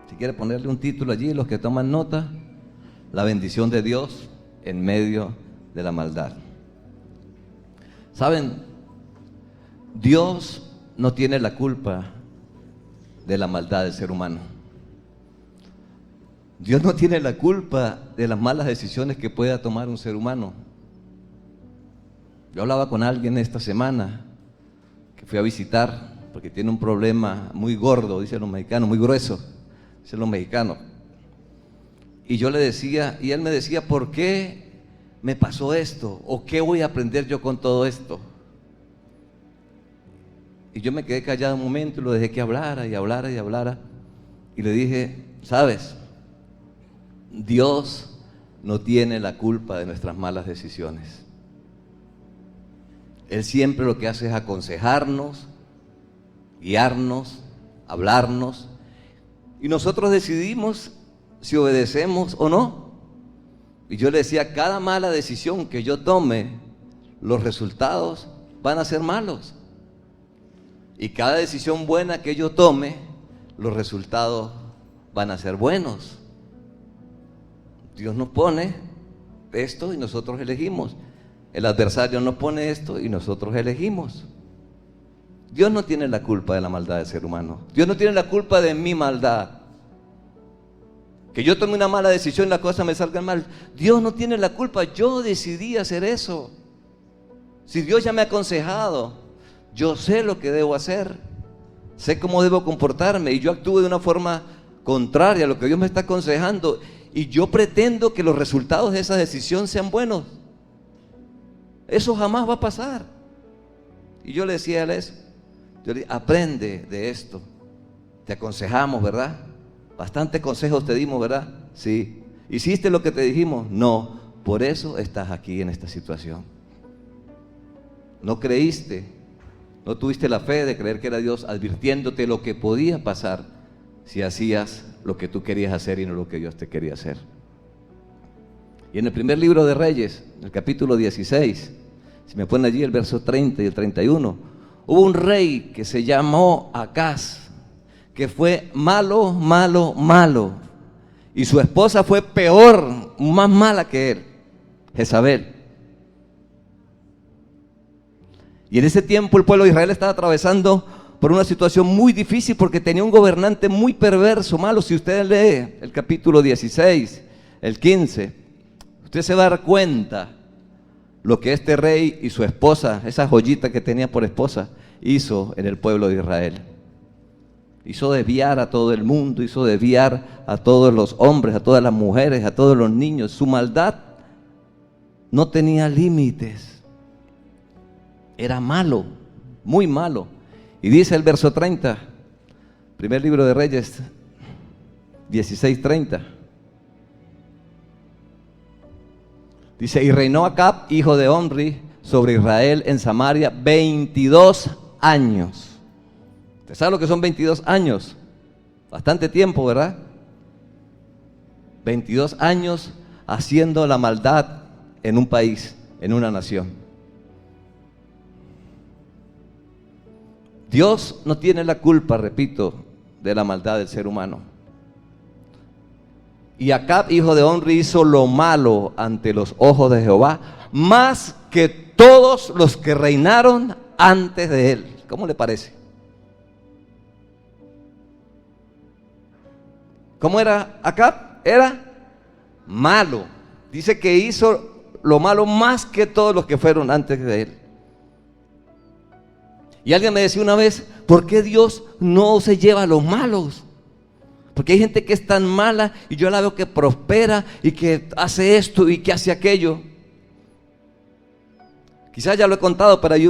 Si quiere ponerle un título allí, los que toman nota, la bendición de Dios en medio de la maldad. ¿Saben? Dios no tiene la culpa de la maldad del ser humano. Dios no tiene la culpa de las malas decisiones que pueda tomar un ser humano. Yo hablaba con alguien esta semana que fui a visitar porque tiene un problema muy gordo, dicen los mexicanos, muy grueso, dicen los mexicanos. Y yo le decía, y él me decía, ¿por qué me pasó esto? ¿O qué voy a aprender yo con todo esto? Y yo me quedé callado un momento y lo dejé que hablara y hablara y hablara. Y le dije, ¿sabes? Dios no tiene la culpa de nuestras malas decisiones. Él siempre lo que hace es aconsejarnos, guiarnos, hablarnos. Y nosotros decidimos si obedecemos o no. Y yo le decía, cada mala decisión que yo tome, los resultados van a ser malos. Y cada decisión buena que yo tome, los resultados van a ser buenos. Dios nos pone esto y nosotros elegimos. El adversario nos pone esto y nosotros elegimos. Dios no tiene la culpa de la maldad del ser humano. Dios no tiene la culpa de mi maldad. Que yo tome una mala decisión y las cosas me salgan mal. Dios no tiene la culpa. Yo decidí hacer eso. Si Dios ya me ha aconsejado, yo sé lo que debo hacer. Sé cómo debo comportarme y yo actúo de una forma contraria a lo que Dios me está aconsejando. Y yo pretendo que los resultados de esa decisión sean buenos. Eso jamás va a pasar. Y yo le decía a él eso. Yo le dije, aprende de esto. Te aconsejamos, ¿verdad? Bastante consejos te dimos, ¿verdad? Sí. ¿Hiciste lo que te dijimos? No. Por eso estás aquí en esta situación. No creíste, no tuviste la fe de creer que era Dios advirtiéndote lo que podía pasar si hacías lo que tú querías hacer y no lo que Dios te quería hacer. Y en el primer libro de Reyes, en el capítulo 16, si me ponen allí el verso 30 y el 31, hubo un rey que se llamó Acaz, que fue malo, malo, malo. Y su esposa fue peor, más mala que él, Jezabel. Y en ese tiempo el pueblo de Israel estaba atravesando por una situación muy difícil porque tenía un gobernante muy perverso, malo. Si usted lee el capítulo 16, el 15, usted se va a dar cuenta lo que este rey y su esposa, esa joyita que tenía por esposa, hizo en el pueblo de Israel. Hizo desviar a todo el mundo, hizo desviar a todos los hombres, a todas las mujeres, a todos los niños. Su maldad no tenía límites. Era malo, muy malo. Y dice el verso 30, primer libro de Reyes, 16:30. Dice, y reinó Acab, hijo de Omri, sobre Israel en Samaria 22 años. ¿Usted sabe lo que son 22 años? Bastante tiempo, ¿verdad? 22 años haciendo la maldad en un país, en una nación. Dios no tiene la culpa, repito, de la maldad del ser humano. Y Acab, hijo de Omri, hizo lo malo ante los ojos de Jehová, más que todos los que reinaron antes de él. ¿Cómo le parece? ¿Cómo era Acab? Era malo. Dice que hizo lo malo más que todos los que fueron antes de él. Y alguien me decía una vez, ¿por qué Dios no se lleva a los malos? Porque hay gente que es tan mala y yo la veo que prospera y que hace esto y que hace aquello. Quizás ya lo he contado, pero hay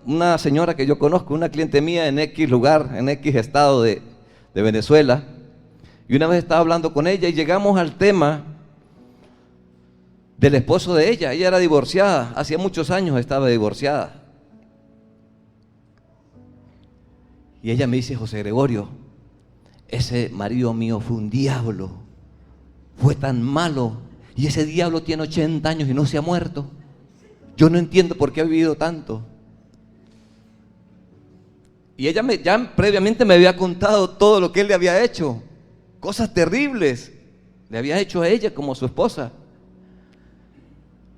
una señora que yo conozco, una cliente mía en X lugar, en X estado de Venezuela. Y una vez estaba hablando con ella y llegamos al tema del esposo de ella. Ella era divorciada, hacía muchos años estaba divorciada. Y ella me dice, José Gregorio, ese marido mío fue un diablo, fue tan malo, y ese diablo tiene 80 años y no se ha muerto. Yo no entiendo por qué ha vivido tanto. Y ella ya previamente me había contado todo lo que él le había hecho cosas terribles le había hecho a ella como su esposa.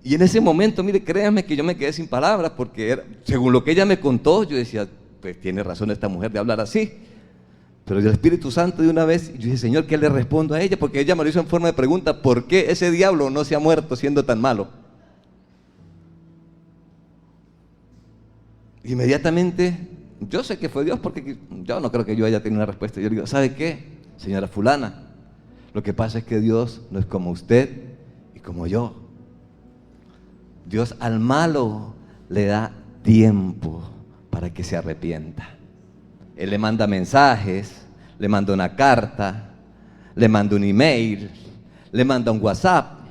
Y en ese momento, mire, créanme que yo me quedé sin palabras, porque según lo que ella me contó, yo decía, pues tiene razón esta mujer de hablar así. Pero el Espíritu Santo de una vez, yo dije, Señor, ¿qué le respondo a ella? Porque ella me lo hizo en forma de pregunta, ¿por qué ese diablo no se ha muerto siendo tan malo? Inmediatamente, yo sé que fue Dios, porque yo no creo que yo haya tenido una respuesta. Yo le digo, ¿sabe qué, señora fulana? Lo que pasa es que Dios no es como usted y como yo. Dios al malo le da tiempo para que se arrepienta. Él le manda mensajes, le manda una carta, le manda un email, le manda un WhatsApp,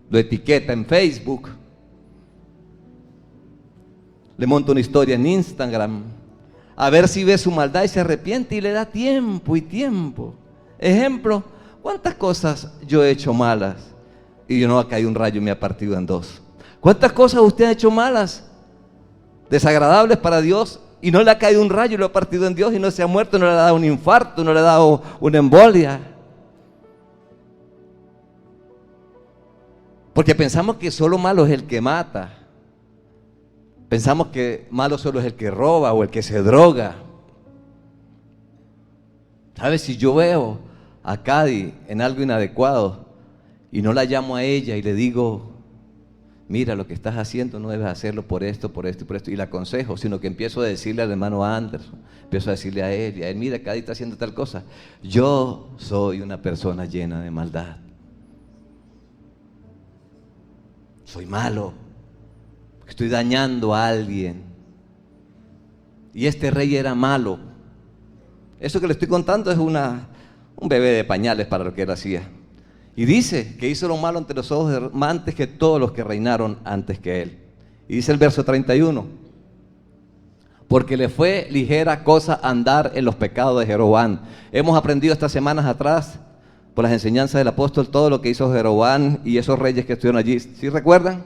lo etiqueta en Facebook, le monta una historia en Instagram, a ver si ve su maldad y se arrepiente, y le da tiempo y tiempo. Ejemplo, ¿cuántas cosas yo he hecho malas y yo no ha caído un rayo y me ha partido en dos? ¿Cuántas cosas usted ha hecho malas, desagradables para Dios, y no le ha caído un rayo y lo ha partido en Dios y no se ha muerto, no le ha dado un infarto, no le ha dado una embolia? Porque pensamos que solo malo es el que mata. Pensamos que malo solo es el que roba o el que se droga. ¿Sabes? Si yo veo a Cady en algo inadecuado y no la llamo a ella y le digo, mira, lo que estás haciendo no debes hacerlo por esto, por esto y por esto, y la aconsejo, sino que empiezo a decirle al hermano Anderson, empiezo a decirle a él, y a él, mira, Cady está haciendo tal cosa. Yo soy una persona llena de maldad. Soy malo, porque estoy dañando a alguien. Y este rey era malo. Eso que le estoy contando es un bebé de pañales para lo que él hacía. Y dice que hizo lo malo ante los ojos de antes que todos los que reinaron antes que él. Y dice el verso 31, porque le fue ligera cosa andar en los pecados de Jeroboam. Hemos aprendido estas semanas atrás, por las enseñanzas del apóstol, todo lo que hizo Jeroboam y esos reyes que estuvieron allí. ¿Sí recuerdan?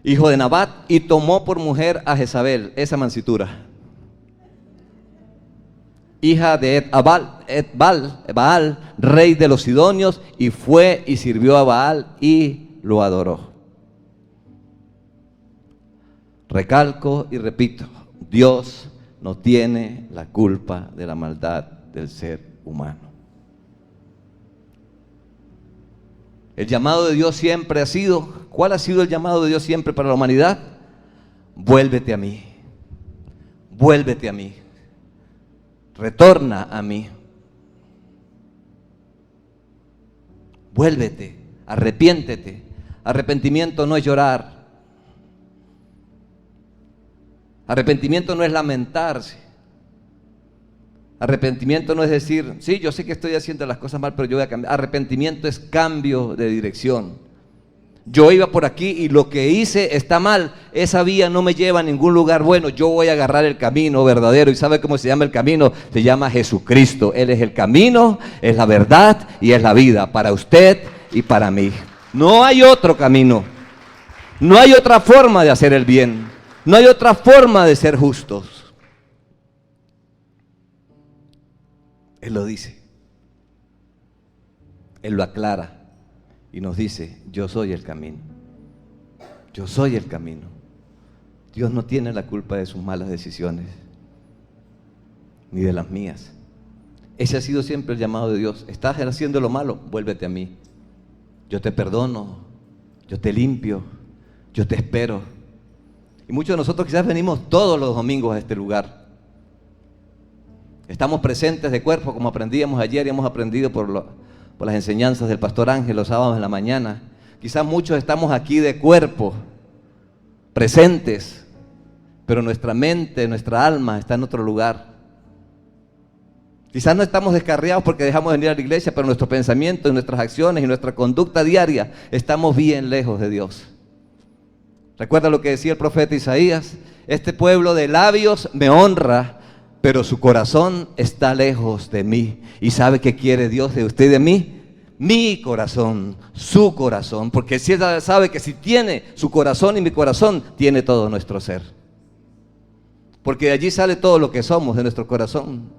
Hijo de Nabat, y tomó por mujer a Jezabel, esa mancitura, hija de Baal, rey de los sidonios, y fue y sirvió a Baal y lo adoró. Recalco y repito, Dios no tiene la culpa de la maldad del ser humano. El llamado de Dios siempre ha sido, ¿cuál ha sido el llamado de Dios siempre para la humanidad? Vuélvete a mí, vuélvete a mí. Retorna a mí. Vuélvete, arrepiéntete. Arrepentimiento no es llorar. Arrepentimiento no es lamentarse. Arrepentimiento no es decir, sí, yo sé que estoy haciendo las cosas mal, pero yo voy a cambiar. Arrepentimiento es cambio de dirección. Yo iba por aquí y lo que hice está mal, esa vía no me lleva a ningún lugar bueno, yo voy a agarrar el camino verdadero. ¿Y sabe cómo se llama el camino? Se llama Jesucristo. Él es el camino, es la verdad y es la vida para usted y para mí. No hay otro camino, no hay otra forma de hacer el bien, no hay otra forma de ser justos. Él lo dice, Él lo aclara. Y nos dice, yo soy el camino, yo soy el camino. Dios no tiene la culpa de sus malas decisiones, ni de las mías. Ese ha sido siempre el llamado de Dios. ¿Estás haciendo lo malo? Vuélvete a mí. Yo te perdono, yo te limpio, yo te espero. Y muchos de nosotros quizás venimos todos los domingos a este lugar. Estamos presentes de cuerpo, como aprendíamos ayer y hemos aprendido por las enseñanzas del pastor Ángel los sábados en la mañana. Quizás muchos estamos aquí de cuerpo, presentes, pero nuestra mente, nuestra alma está en otro lugar. Quizás no estamos descarriados porque dejamos de venir a la iglesia, pero nuestro pensamiento, nuestras acciones y nuestra conducta diaria estamos bien lejos de Dios. Recuerda lo que decía el profeta Isaías: este pueblo de labios me honra, pero su corazón está lejos de mí. ¿Y sabe qué quiere Dios de usted y de mí? Mi corazón, su corazón, porque si Él sabe que si tiene su corazón y mi corazón, tiene todo nuestro ser. Porque de allí sale todo lo que somos, de nuestro corazón.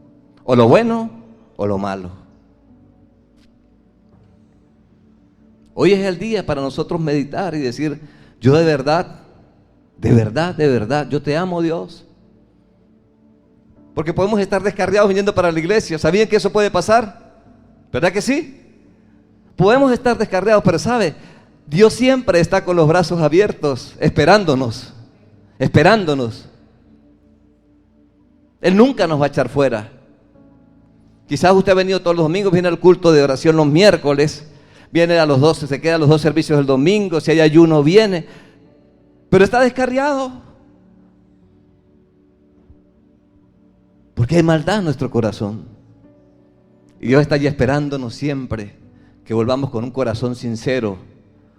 o lo bueno o lo malo. Hoy es el día para nosotros meditar y decir, yo de verdad, yo te amo, Dios. Porque podemos estar descarriados viniendo para la iglesia. ¿Sabían que eso puede pasar? ¿Verdad que sí? Podemos estar descarriados, pero ¿sabe? Dios siempre está con los brazos abiertos, esperándonos. Él nunca nos va a echar fuera. Quizás usted ha venido todos los domingos, viene al culto de oración los miércoles, viene a los 12, se queda a los 2 servicios del domingo, si hay ayuno viene, pero está descarriado. Porque hay maldad en nuestro corazón. Y Dios está allí esperándonos siempre que volvamos con un corazón sincero,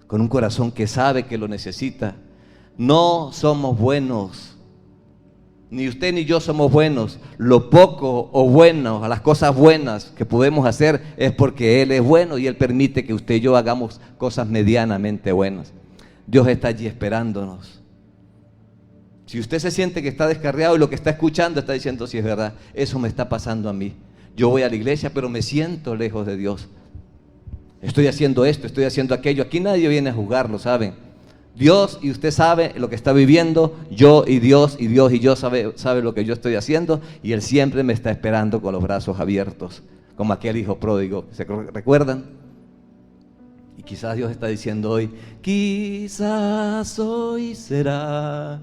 con un corazón que sabe que lo necesita. No somos buenos, ni usted ni yo somos buenos. Lo poco o bueno, a las cosas buenas que podemos hacer es porque Él es bueno y Él permite que usted y yo hagamos cosas medianamente buenas. Dios está allí esperándonos. Si usted se siente que está descarriado y lo que está escuchando está diciendo, sí, es verdad, eso me está pasando a mí. Yo voy a la iglesia, pero me siento lejos de Dios. Estoy haciendo esto, estoy haciendo aquello. Aquí nadie viene a juzgarlo, ¿saben? Dios y usted sabe lo que está viviendo, yo y Dios y yo sabe lo que yo estoy haciendo, y Él siempre me está esperando con los brazos abiertos, como aquel hijo pródigo. ¿Se recuerdan? Y quizás Dios está diciendo hoy, quizás hoy será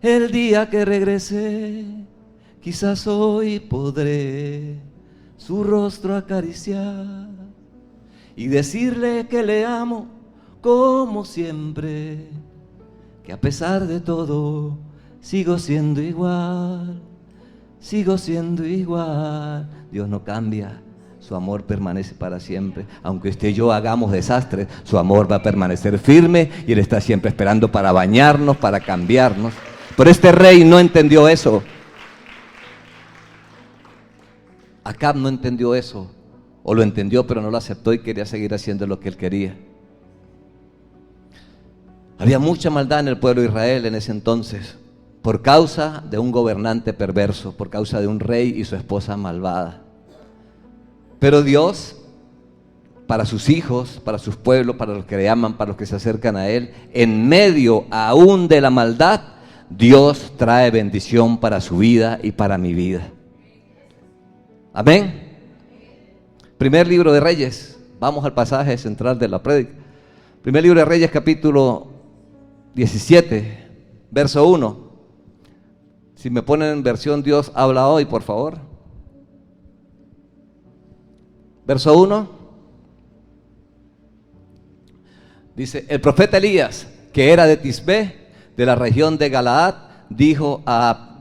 el día que regrese, quizás hoy podré su rostro acariciar y decirle que le amo como siempre, que a pesar de todo sigo siendo igual. Dios no cambia, su amor permanece para siempre. Aunque usted y yo hagamos desastres, su amor va a permanecer firme y Él está siempre esperando para bañarnos, para cambiarnos. Pero este rey no entendió eso. Acab no entendió eso, o lo entendió pero no lo aceptó y quería seguir haciendo lo que él quería. Había mucha maldad en el pueblo de Israel en ese entonces, por causa de un gobernante perverso, por causa de un rey y su esposa malvada. Pero Dios, para sus hijos, para sus pueblos, para los que le aman, para los que se acercan a Él, en medio aún de la maldad, Dios trae bendición para su vida y para mi vida. Amén. Primer libro de Reyes, vamos al pasaje central de la prédica. Primer libro de Reyes, capítulo 17, verso 1. Si me ponen en versión Dios habla hoy, por favor. Verso 1. Dice, el profeta Elías, que era de Tisbé, de la región de Galaad, dijo a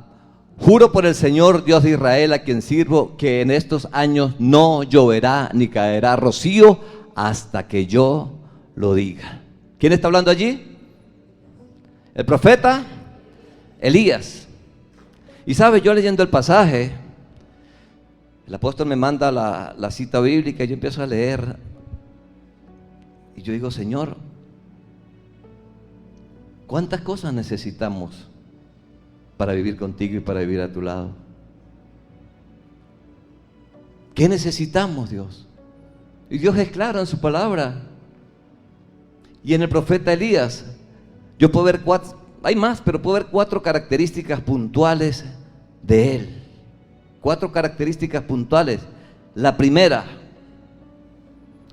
juro por el Señor Dios de Israel, a quien sirvo, que en estos años no lloverá ni caerá rocío hasta que yo lo diga. ¿Quién está hablando allí? El profeta Elías. Y sabe, yo leyendo el pasaje, el apóstol me manda la cita bíblica y yo empiezo a leer. Y yo digo, Señor, ¿cuántas cosas necesitamos para vivir contigo y para vivir a tu lado? ¿Qué necesitamos, Dios? Y Dios es claro en su palabra. Y en el profeta Elías, yo puedo ver hay más, pero puedo ver 4 características puntuales de él. 4 características puntuales. La primera,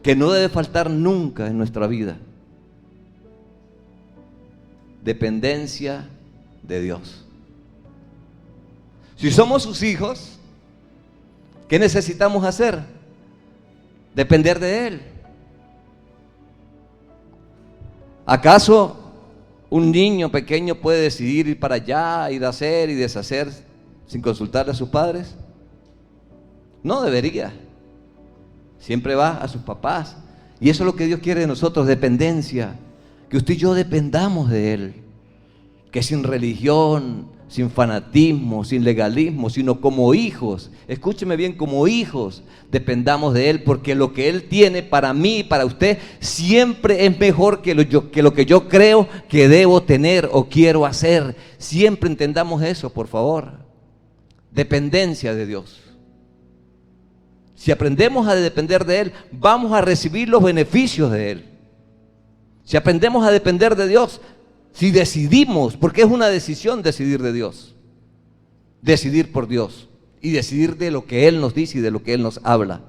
que no debe faltar nunca en nuestra vida: dependencia de Dios. Si somos sus hijos, ¿qué necesitamos hacer? Depender de Él. ¿Acaso un niño pequeño puede decidir ir para allá, ir a hacer y deshacer sin consultarle a sus padres? No debería. Siempre va a sus papás. Y eso es lo que Dios quiere de nosotros, dependencia. Que usted y yo dependamos de Él. Que sin religión, sin fanatismo, sin legalismo, sino como hijos, escúcheme bien, como hijos, dependamos de Él, porque lo que Él tiene para mí y para usted siempre es mejor que lo que yo creo que debo tener o quiero hacer. Siempre entendamos eso, por favor. Dependencia de Dios. si aprendemos a depender de Él, vamos a recibir los beneficios de Él. Si aprendemos a depender de Dios, si decidimos, porque es una decisión decidir de Dios, decidir por Dios y decidir de lo que Él nos dice y de lo que Él nos habla.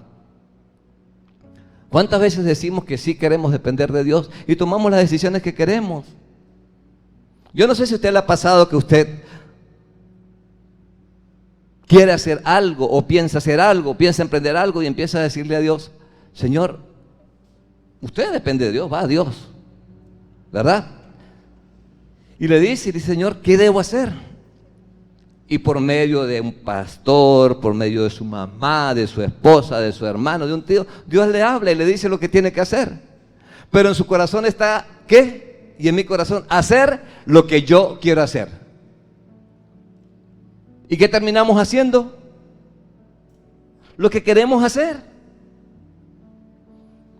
¿Cuántas veces decimos que sí queremos depender de Dios y tomamos las decisiones que queremos? Yo no sé si a usted le ha pasado que usted quiere hacer algo o piensa hacer algo, piensa emprender algo y empieza a decirle a Dios: Señor, usted depende de Dios, va a Dios, ¿verdad? Y le dice, Señor, ¿qué debo hacer? Y por medio de un pastor, por medio de su mamá, de su esposa, de su hermano, de un tío, Dios le habla y le dice lo que tiene que hacer. Pero en su corazón está, ¿qué? Y en mi corazón, hacer lo que yo quiero hacer. ¿Y qué terminamos haciendo? Lo que queremos hacer.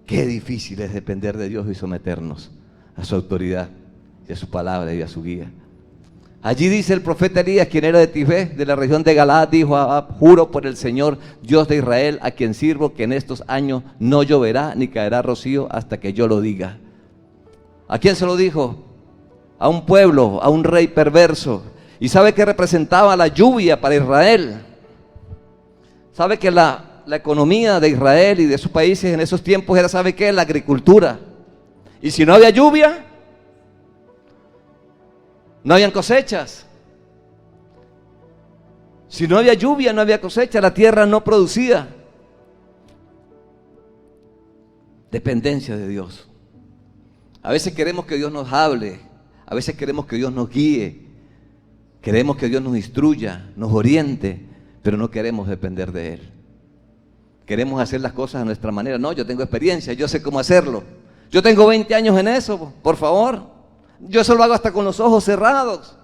Qué difícil es depender de Dios y someternos a su autoridad y a su palabra y a su guía. Allí dice el profeta Elías, quien era de Tisbé, de la región de Galaad, dijo a Ahab: juro por el Señor, Dios de Israel, a quien sirvo, que en estos años no lloverá ni caerá rocío hasta que yo lo diga. ¿A quién se lo dijo? A un pueblo, a un rey perverso. ¿Y sabe qué representaba la lluvia para Israel? ¿Sabe que la economía de Israel y de sus países en esos tiempos era, ¿sabe qué? La agricultura. Y si no había lluvia, no habían cosechas. Si no había lluvia, no había cosecha, la tierra no producía. Dependencia de Dios. A veces queremos que Dios nos hable, a veces queremos que Dios nos guíe, queremos que Dios nos instruya, nos oriente, pero no queremos depender de Él. Queremos hacer las cosas a nuestra manera. No, yo tengo experiencia, yo sé cómo hacerlo. Yo tengo 20 años en eso, por favor. Yo eso lo hago hasta con los ojos cerrados.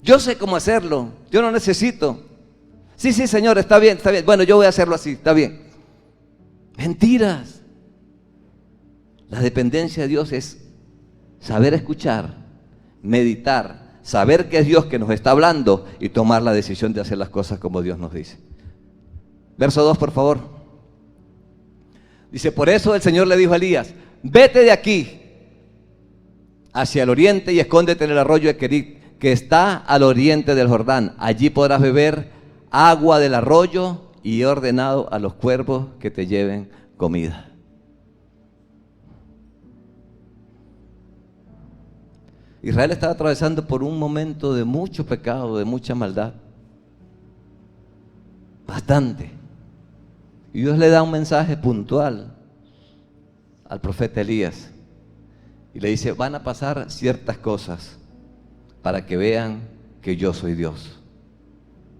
Yo sé cómo hacerlo, yo no necesito. Sí, Señor, está bien. Bueno, yo voy a hacerlo así, está bien. Mentiras. La dependencia de Dios es saber escuchar, meditar, saber que es Dios que nos está hablando y tomar la decisión de hacer las cosas como Dios nos dice. Verso 2, por favor. Dice: por eso el Señor le dijo a Elías: vete de aquí hacia el oriente y escóndete en el arroyo de Kerit, que está al oriente del Jordán. Allí podrás beber agua del arroyo, y he ordenado a los cuervos que te lleven comida. Israel estaba atravesando por un momento de mucho pecado, de mucha maldad. Bastante. Y Dios le da un mensaje puntual al profeta Elías. Y le dice: van a pasar ciertas cosas para que vean que yo soy Dios.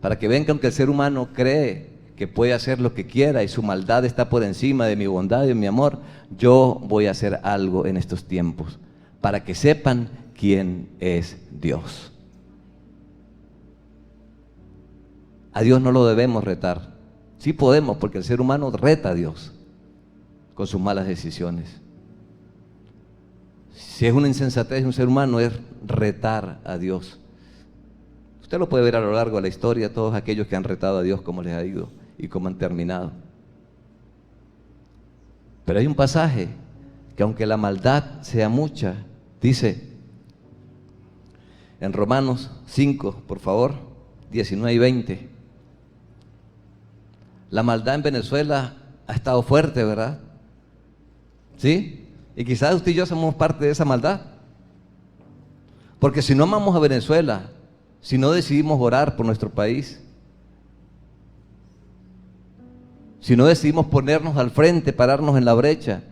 Para que vean que aunque el ser humano cree que puede hacer lo que quiera y su maldad está por encima de mi bondad y de mi amor, yo voy a hacer algo en estos tiempos para que sepan quién es Dios. A Dios no lo debemos retar. Sí podemos, porque el ser humano reta a Dios con sus malas decisiones. Si es una insensatez de un ser humano, es retar a Dios. Usted lo puede ver a lo largo de la historia, todos aquellos que han retado a Dios, cómo les ha ido y cómo han terminado. Pero hay un pasaje que, aunque la maldad sea mucha, dice en Romanos 5, por favor, 19 y 20. La maldad en Venezuela ha estado fuerte, ¿verdad? ¿Sí? Y quizás usted y yo somos parte de esa maldad. Porque si no amamos a Venezuela, si no decidimos orar por nuestro país, si no decidimos ponernos al frente, pararnos en la brecha,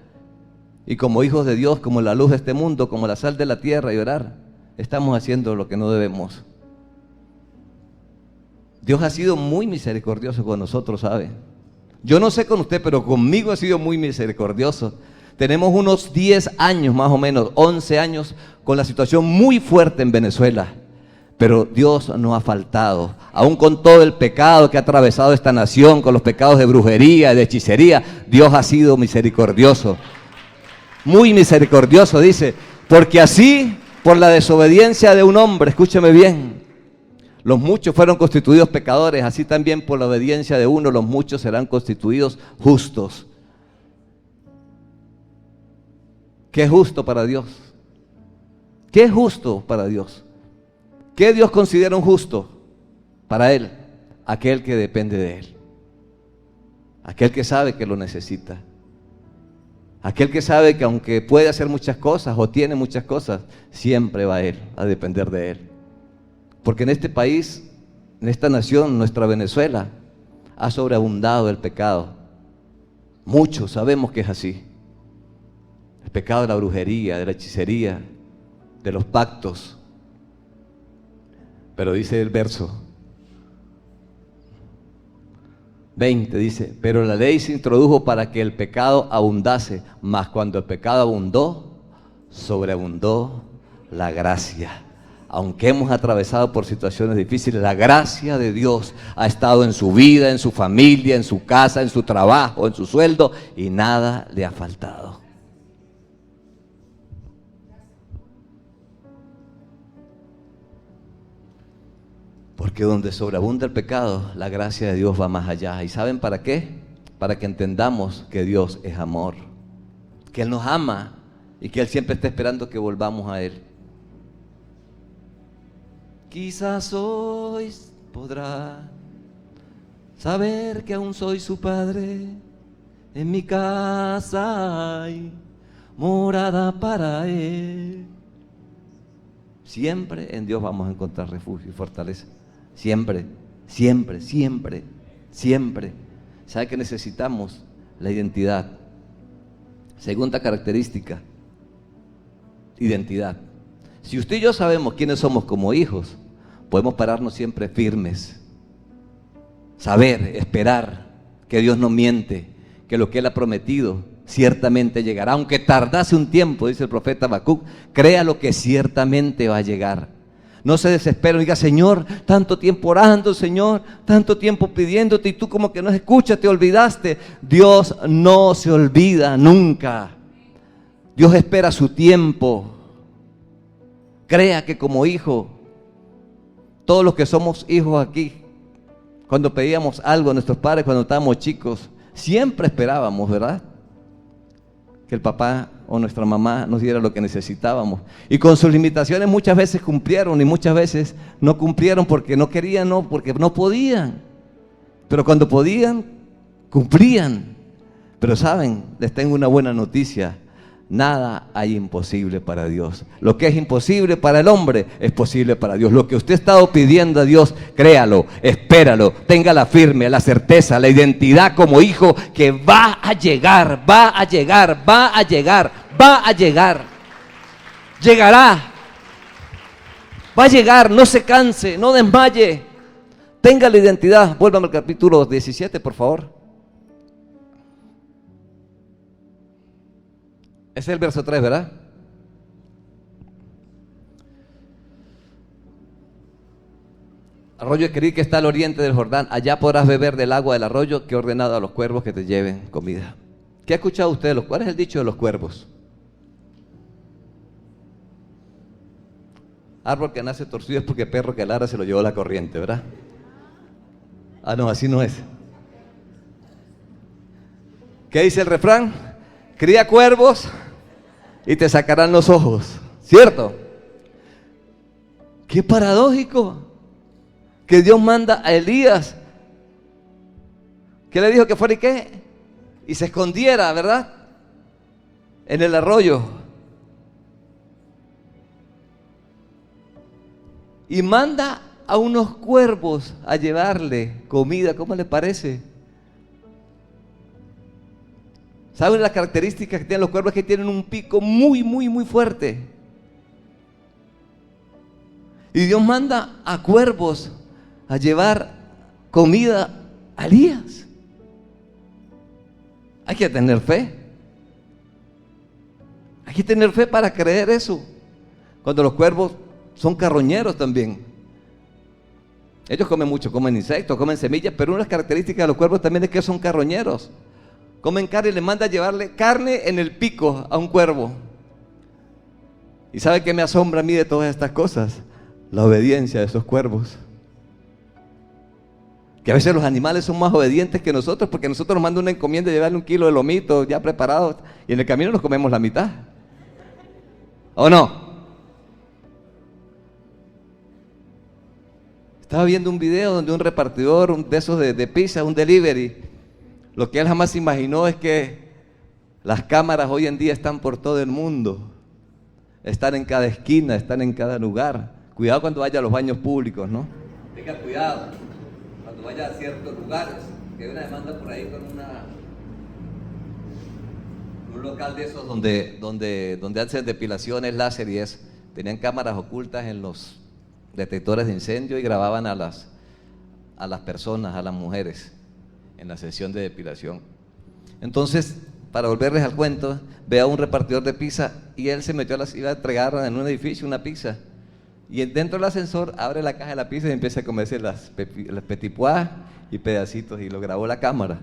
y como hijos de Dios, como la luz de este mundo, como la sal de la tierra, y orar, estamos haciendo lo que no debemos. Dios ha sido muy misericordioso con nosotros, ¿sabe? Yo no sé con usted, pero conmigo ha sido muy misericordioso. Tenemos unos 10 años, más o menos, 11 años, con la situación muy fuerte en Venezuela. Pero Dios no ha faltado, aún con todo el pecado que ha atravesado esta nación, con los pecados de brujería, de hechicería, Dios ha sido misericordioso. Muy misericordioso, dice, porque así, por la desobediencia de un hombre, escúcheme bien, Los muchos fueron constituidos pecadores, así también por la obediencia de uno los muchos serán constituidos justos. ¿Qué es justo para Dios? ¿Qué es justo para Dios? ¿Qué Dios considera un justo para Él? Aquel que depende de Él. Aquel que sabe que lo necesita. Aquel que sabe que aunque puede hacer muchas cosas o tiene muchas cosas, siempre va a Él, a depender de Él. Porque en este país, en esta nación, nuestra Venezuela, ha sobreabundado el pecado. Muchos sabemos que es así. El pecado de la brujería, de la hechicería, de los pactos. Pero dice el verso 20, dice, pero la ley se introdujo para que el pecado abundase, mas cuando el pecado abundó, sobreabundó la gracia. Aunque hemos atravesado por situaciones difíciles, la gracia de Dios ha estado en su vida, en su familia, en su casa, en su trabajo, en su sueldo, y nada le ha faltado. Porque donde sobreabunda el pecado, la gracia de Dios va más allá. ¿Y saben para qué? Para que entendamos que Dios es amor, que Él nos ama y que Él siempre está esperando que volvamos a Él. Quizás hoy podrá saber que aún soy su padre, en mi casa hay morada para Él. Siempre en Dios vamos a encontrar refugio y fortaleza. Siempre, siempre, siempre, siempre. ¿Sabe qué necesitamos? La identidad. Segunda característica, identidad. Si usted y yo sabemos quiénes somos como hijos, podemos pararnos siempre firmes. Saber, esperar que Dios no miente, que lo que Él ha prometido ciertamente llegará. Aunque tardase un tiempo, dice el profeta Habacuc, crea lo que ciertamente va a llegar. No se desespere, diga, Señor, tanto tiempo orando, Señor, tanto tiempo pidiéndote y tú como que no escuchas, te olvidaste. Dios no se olvida nunca. Dios espera su tiempo. Crea que como hijo, todos los que somos hijos aquí, cuando pedíamos algo a nuestros padres cuando estábamos chicos, siempre esperábamos, ¿verdad? Que el papá o nuestra mamá nos diera lo que necesitábamos. Y con sus limitaciones muchas veces cumplieron y muchas veces no cumplieron porque no querían, no, porque no podían. Pero cuando podían, cumplían. Pero saben, les tengo una buena noticia. Nada hay imposible para Dios. Lo que es imposible para el hombre es posible para Dios. Lo que usted ha estado pidiendo a Dios, créalo, espéralo, téngala firme, la certeza, la identidad como hijo que va a llegar, va a llegar, va a llegar, va a llegar. Llegará. Va a llegar, no se canse, no desmaye. Tenga la identidad. Vuélvame al capítulo 17, por favor. Ese es el verso 3, ¿verdad? Arroyo de Querit que está al oriente del Jordán, allá podrás beber del agua del arroyo que he ordenado a los cuervos que te lleven comida. ¿Qué ha escuchado usted? ¿Cuál es el dicho de los cuervos? Árbol que nace torcido es porque perro que ladra se lo llevó la corriente, ¿verdad? Ah, no, así no es. ¿Qué dice el refrán? Cría cuervos y te sacarán los ojos, ¿cierto? Qué paradójico que Dios manda a Elías, que le dijo que fuera y qué, y se escondiera, ¿verdad? En el arroyo. Y manda a unos cuervos a llevarle comida, ¿cómo le parece? ¿Saben las características que tienen los cuervos? Que tienen un pico muy, muy, muy fuerte. Y Dios manda a cuervos a llevar comida a Elías. Hay que tener fe. Hay que tener fe para creer eso. Cuando los cuervos son carroñeros también. Ellos comen mucho, comen insectos, comen semillas, pero una de las características de los cuervos también es que son carroñeros. Comen carne y le manda a llevarle carne en el pico a un cuervo. ¿Y sabe qué me asombra a mí de todas estas cosas? La obediencia de esos cuervos. Que a veces los animales son más obedientes que nosotros, porque nosotros nos mandan una encomienda de llevarle 1 kilo de lomito ya preparado y en el camino nos comemos la mitad. ¿O no? Estaba viendo un video donde un repartidor de esos de pizza, un delivery, lo que él jamás imaginó es que las cámaras hoy en día están por todo el mundo, están en cada esquina, están en cada lugar. Cuidado cuando vaya a los baños públicos, ¿no? Tenga cuidado cuando vaya a ciertos lugares, que hay una demanda por ahí con un local de esos donde hacen depilaciones láser y eso. Tenían cámaras ocultas en los detectores de incendio y grababan a las personas, a las mujeres, en la sesión de depilación. Entonces, para volverles al cuento, ve a un repartidor de pizza y él se metió iba a entregar en un edificio una pizza. Y dentro del ascensor abre la caja de la pizza y empieza a comerse las petit pois y pedacitos y lo grabó la cámara.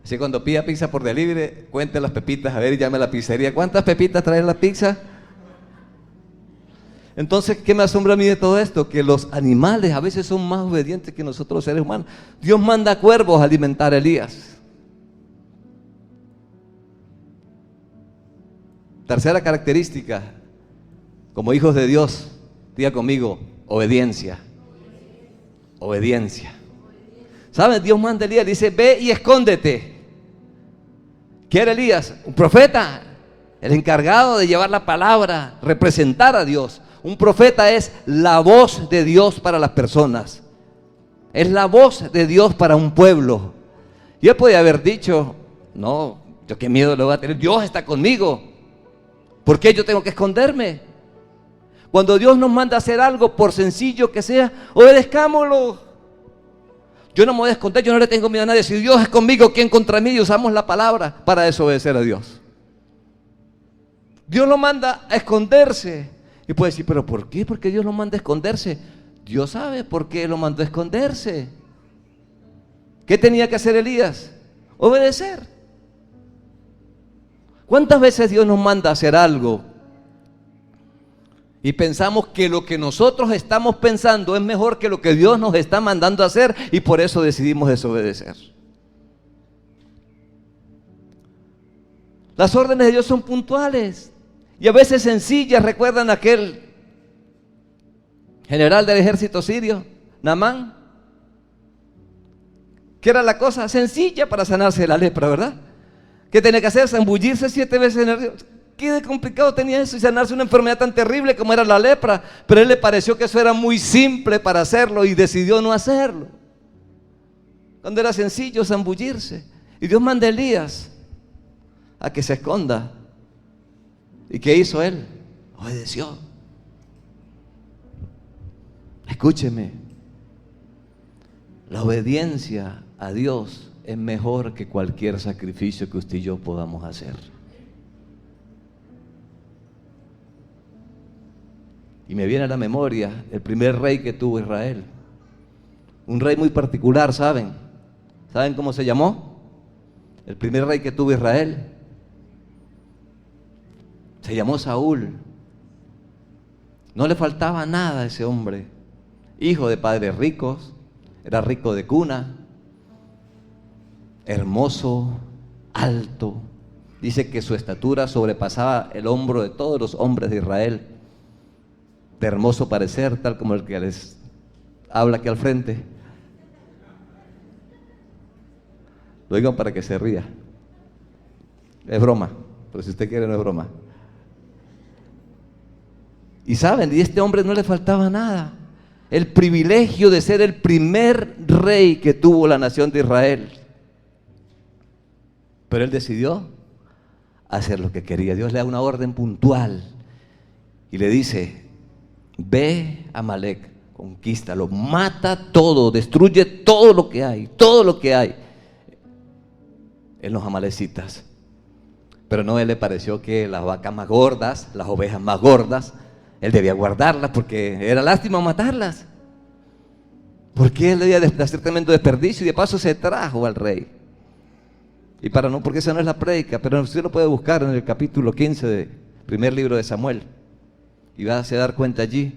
Así que cuando pida pizza por delivery, cuente las pepitas, a ver, y llame a la pizzería. ¿Cuántas pepitas trae la pizza? Entonces, ¿qué me asombra a mí de todo esto? Que los animales a veces son más obedientes que nosotros los seres humanos. Dios manda cuervos a alimentar a Elías. Tercera característica, como hijos de Dios, diga conmigo, obediencia. Obediencia. ¿Saben? Dios manda a Elías, dice, ve y escóndete. ¿Quién era Elías? Un profeta, el encargado de llevar la palabra, representar a Dios. Un profeta es la voz de Dios para las personas. Es la voz de Dios para un pueblo. Y él podía haber dicho, no, yo qué miedo le voy a tener, Dios está conmigo. ¿Por qué yo tengo que esconderme? Cuando Dios nos manda a hacer algo, por sencillo que sea, obedezcámoslo. Yo no me voy a esconder, yo no le tengo miedo a nadie. Si Dios es conmigo, ¿quién contra mí? Y usamos la palabra para desobedecer a Dios. Dios lo manda a esconderse. Y puede decir, ¿pero por qué? ¿Por qué Dios lo manda a esconderse? Dios sabe por qué lo mandó a esconderse. ¿Qué tenía que hacer Elías? Obedecer. ¿Cuántas veces Dios nos manda a hacer algo y pensamos que lo que nosotros estamos pensando es mejor que lo que Dios nos está mandando a hacer y por eso decidimos desobedecer? Las órdenes de Dios son puntuales y a veces sencillas. ¿Recuerdan aquel general del ejército sirio, Naamán? Que era la cosa sencilla para sanarse de la lepra, ¿verdad? ¿Qué tenía que hacer? Zambullirse 7 veces en el río. ¿Qué de complicado tenía eso? Y sanarse una enfermedad tan terrible como era la lepra. Pero a él le pareció que eso era muy simple para hacerlo y decidió no hacerlo. Cuando era sencillo zambullirse. Y Dios manda a Elías a que se esconda. ¿Y qué hizo él? Obedeció. Escúcheme. La obediencia a Dios es mejor que cualquier sacrificio que usted y yo podamos hacer. Y me viene a la memoria el primer rey que tuvo Israel. Un rey muy particular, ¿saben? ¿Saben cómo se llamó? El primer rey que tuvo Israel se llamó Saúl. No le faltaba nada a ese hombre. Hijo de padres ricos, era rico de cuna, hermoso, alto. Dice que su estatura sobrepasaba el hombro de todos los hombres de Israel. De hermoso parecer, tal como el que les habla aquí al frente. Lo digo para que se ría. Es broma, pero si usted quiere no es broma. Y saben, y a este hombre no le faltaba nada. El privilegio de ser el primer rey que tuvo la nación de Israel. Pero él decidió hacer lo que quería. Dios le da una orden puntual y le dice: ve a Amalek, conquístalo, mata todo, destruye todo lo que hay en los amalecitas. Pero no, a él le pareció que las vacas más gordas, las ovejas más gordas, él debía guardarlas porque era lástima matarlas. Porque él debía de hacer tremendo desperdicio y de paso se trajo al rey. Y para no, porque esa no es la prédica, pero usted lo puede buscar en el capítulo 15 del primer libro de Samuel. Y va a dar cuenta allí.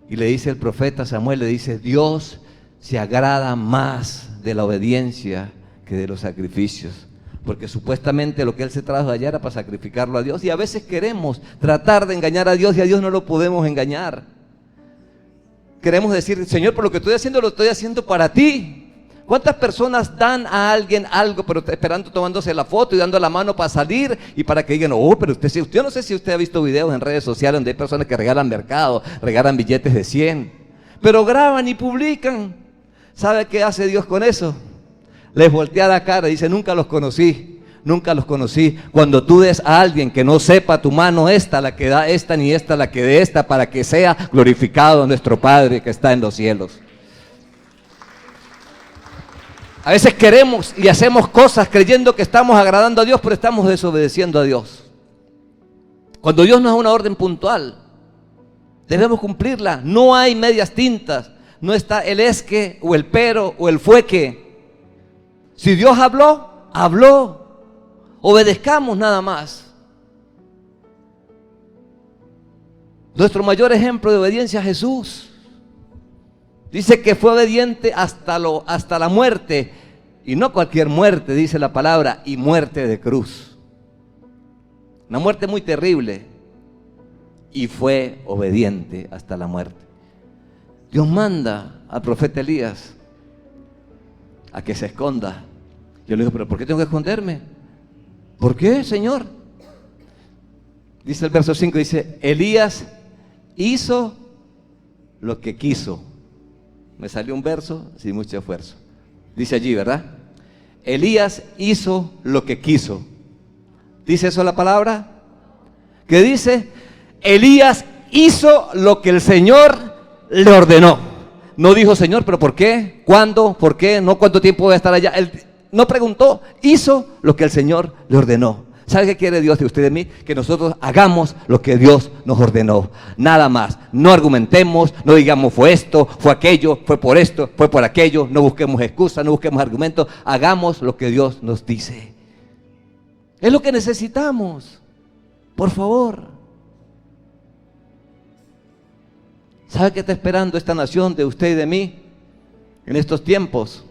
Y le dice el profeta Samuel, le dice: Dios se agrada más de la obediencia que de los sacrificios. Porque supuestamente lo que Él se trajo allá era para sacrificarlo a Dios. Y a veces queremos tratar de engañar a Dios y a Dios no lo podemos engañar. Queremos decir, Señor, por lo que estoy haciendo, lo estoy haciendo para ti. ¿Cuántas personas dan a alguien algo, pero esperando, tomándose la foto y dando la mano para salir y para que digan, oh, pero usted no sé si usted ha visto videos en redes sociales donde hay personas que regalan mercado, regalan billetes de 100, pero graban y publican. ¿Sabe qué hace Dios con eso? Les voltea la cara y dice, nunca los conocí, nunca los conocí. Cuando tú des a alguien que no sepa, tu mano esta la que da esta, ni esta la que dé esta, para que sea glorificado nuestro Padre que está en los cielos. A veces queremos y hacemos cosas creyendo que estamos agradando a Dios, pero estamos desobedeciendo a Dios. Cuando Dios nos da una orden puntual, debemos cumplirla. No hay medias tintas. No está el es que, o el pero, o el fue que. Si Dios habló, habló. Obedezcamos nada más. Nuestro mayor ejemplo de obediencia es Jesús. Dice que fue obediente hasta la muerte, y no cualquier muerte, dice la palabra, y muerte de cruz. Una muerte muy terrible, y fue obediente hasta la muerte. Dios manda al profeta Elías a que se esconda. Yo le digo, pero ¿por qué tengo que esconderme? ¿Por qué, Señor? Dice el verso 5, dice, Elías hizo lo que quiso. Me salió un verso sin mucho esfuerzo. Dice allí, ¿verdad? Elías hizo lo que quiso. ¿Dice eso la palabra? ¿Qué dice? Elías hizo lo que el Señor le ordenó. No dijo, Señor, ¿pero por qué? ¿Cuándo? ¿Por qué? ¿No? ¿Cuánto tiempo voy a estar allá? Él no preguntó, hizo lo que el Señor le ordenó. ¿Sabe qué quiere Dios de usted y de mí? Que nosotros hagamos lo que Dios nos ordenó. Nada más. No argumentemos, no digamos fue esto, fue aquello, fue por esto, fue por aquello. No busquemos excusas, no busquemos argumentos. Hagamos lo que Dios nos dice. Es lo que necesitamos. Por favor. ¿Sabe qué está esperando esta nación de usted y de mí en estos tiempos?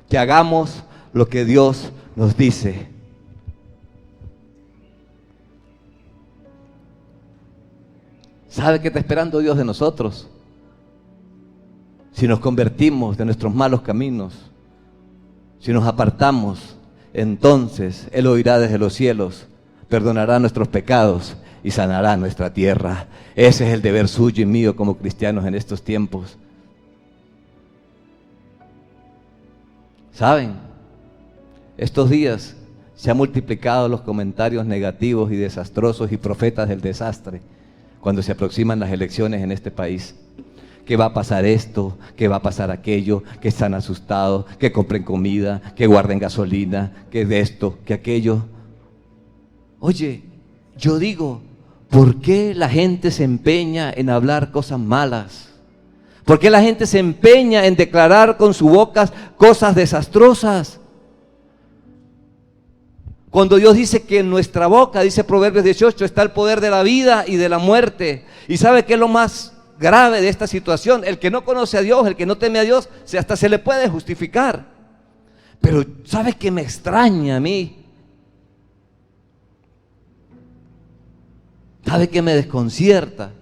Que hagamos lo que Dios nos dice. ¿Sabe qué está esperando Dios de nosotros? Si nos convertimos de nuestros malos caminos, si nos apartamos, entonces Él oirá desde los cielos, perdonará nuestros pecados y sanará nuestra tierra. Ese es el deber suyo y mío como cristianos en estos tiempos. ¿Saben? Estos días se han multiplicado los comentarios negativos y desastrosos y profetas del desastre cuando se aproximan las elecciones en este país. Que va a pasar esto, que va a pasar aquello, que están asustados, que compren comida, que guarden gasolina, que de esto, que aquello. Oye, yo digo, ¿por qué la gente se empeña en hablar cosas malas? ¿Por qué la gente se empeña en declarar con su boca cosas desastrosas? Cuando Dios dice que en nuestra boca, dice Proverbios 18, está el poder de la vida y de la muerte. ¿Y sabe qué es lo más grave de esta situación? El que no conoce a Dios, el que no teme a Dios, hasta se le puede justificar. Pero ¿sabe qué me extraña a mí? ¿Sabe qué me desconcierta?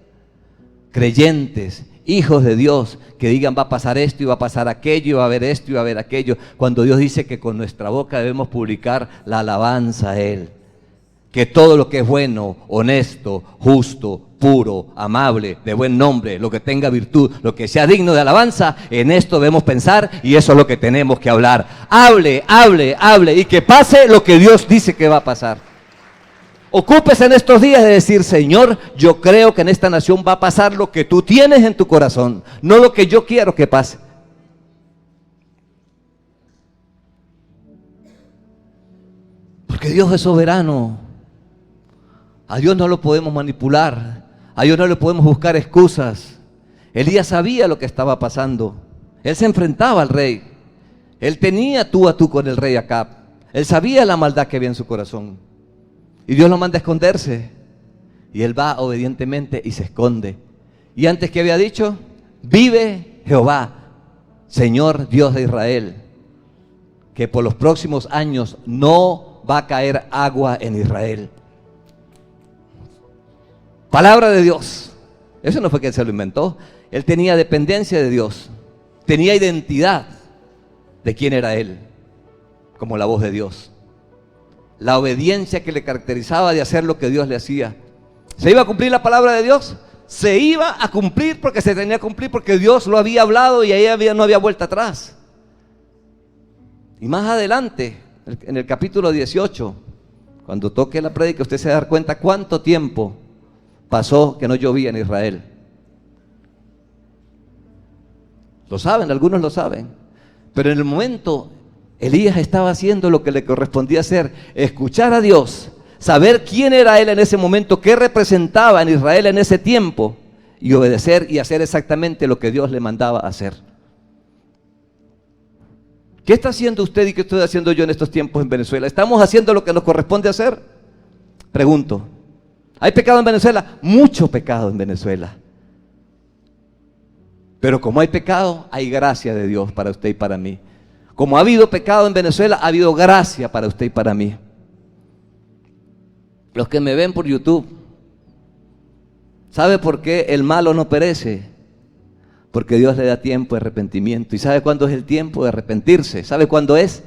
Creyentes, hijos de Dios, que digan va a pasar esto y va a pasar aquello, y va a haber esto y va a haber aquello, cuando Dios dice que con nuestra boca debemos publicar la alabanza a Él. Que todo lo que es bueno, honesto, justo, puro, amable, de buen nombre, lo que tenga virtud, lo que sea digno de alabanza, en esto debemos pensar y eso es lo que tenemos que hablar. Hable, hable, hable y que pase lo que Dios dice que va a pasar. Ocúpese en estos días de decir, Señor, yo creo que en esta nación va a pasar lo que tú tienes en tu corazón, no lo que yo quiero que pase. Porque Dios es soberano. A Dios no lo podemos manipular. A Dios no le podemos buscar excusas. Elías sabía lo que estaba pasando. Él se enfrentaba al rey. Él tenía tú a tú con el rey Acab. Él sabía la maldad que había en su corazón. Y Dios lo manda a esconderse. Y él va obedientemente y se esconde. Y antes que había dicho, vive Jehová. Señor Dios de Israel, que por los próximos años no va a caer agua en Israel. Palabra de Dios. Eso no fue que él se lo inventó. Él tenía dependencia de Dios, tenía identidad de quién era él, como la voz de Dios. La obediencia que le caracterizaba de hacer lo que Dios le hacía. ¿Se iba a cumplir la palabra de Dios? Se iba a cumplir porque se tenía que cumplir, porque Dios lo había hablado y ahí no había vuelta atrás. Y más adelante, en el capítulo 18, cuando toque la prédica, usted se va a dar cuenta cuánto tiempo pasó que no llovía en Israel. Lo saben, algunos lo saben. Pero en el momento, Elías estaba haciendo lo que le correspondía hacer: escuchar a Dios, saber quién era él en ese momento, qué representaba en Israel en ese tiempo, y obedecer y hacer exactamente lo que Dios le mandaba hacer. ¿Qué está haciendo usted y qué estoy haciendo yo en estos tiempos en Venezuela? ¿Estamos haciendo lo que nos corresponde hacer? Pregunto. ¿Hay pecado en Venezuela? Mucho pecado en Venezuela. Pero como hay pecado, hay gracia de Dios para usted y para mí. Como ha habido pecado en Venezuela, ha habido gracia para usted y para mí. Los que me ven por YouTube, ¿sabe por qué el malo no perece? Porque Dios le da tiempo de arrepentimiento. ¿Y sabe cuándo es el tiempo de arrepentirse? ¿Sabe cuándo es?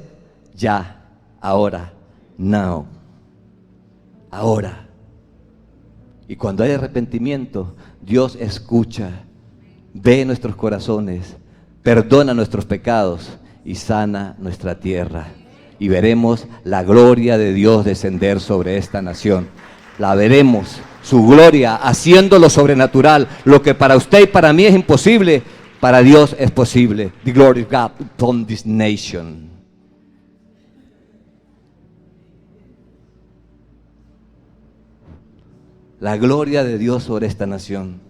Ya, ahora, now, ahora. Y cuando hay arrepentimiento, Dios escucha, ve nuestros corazones, perdona nuestros pecados y sana nuestra tierra. Y veremos la gloria de Dios descender sobre esta nación. La veremos, su gloria, haciendo lo sobrenatural. Lo que para usted y para mí es imposible, para Dios es posible. The glory of God upon this nation. La gloria de Dios sobre esta nación.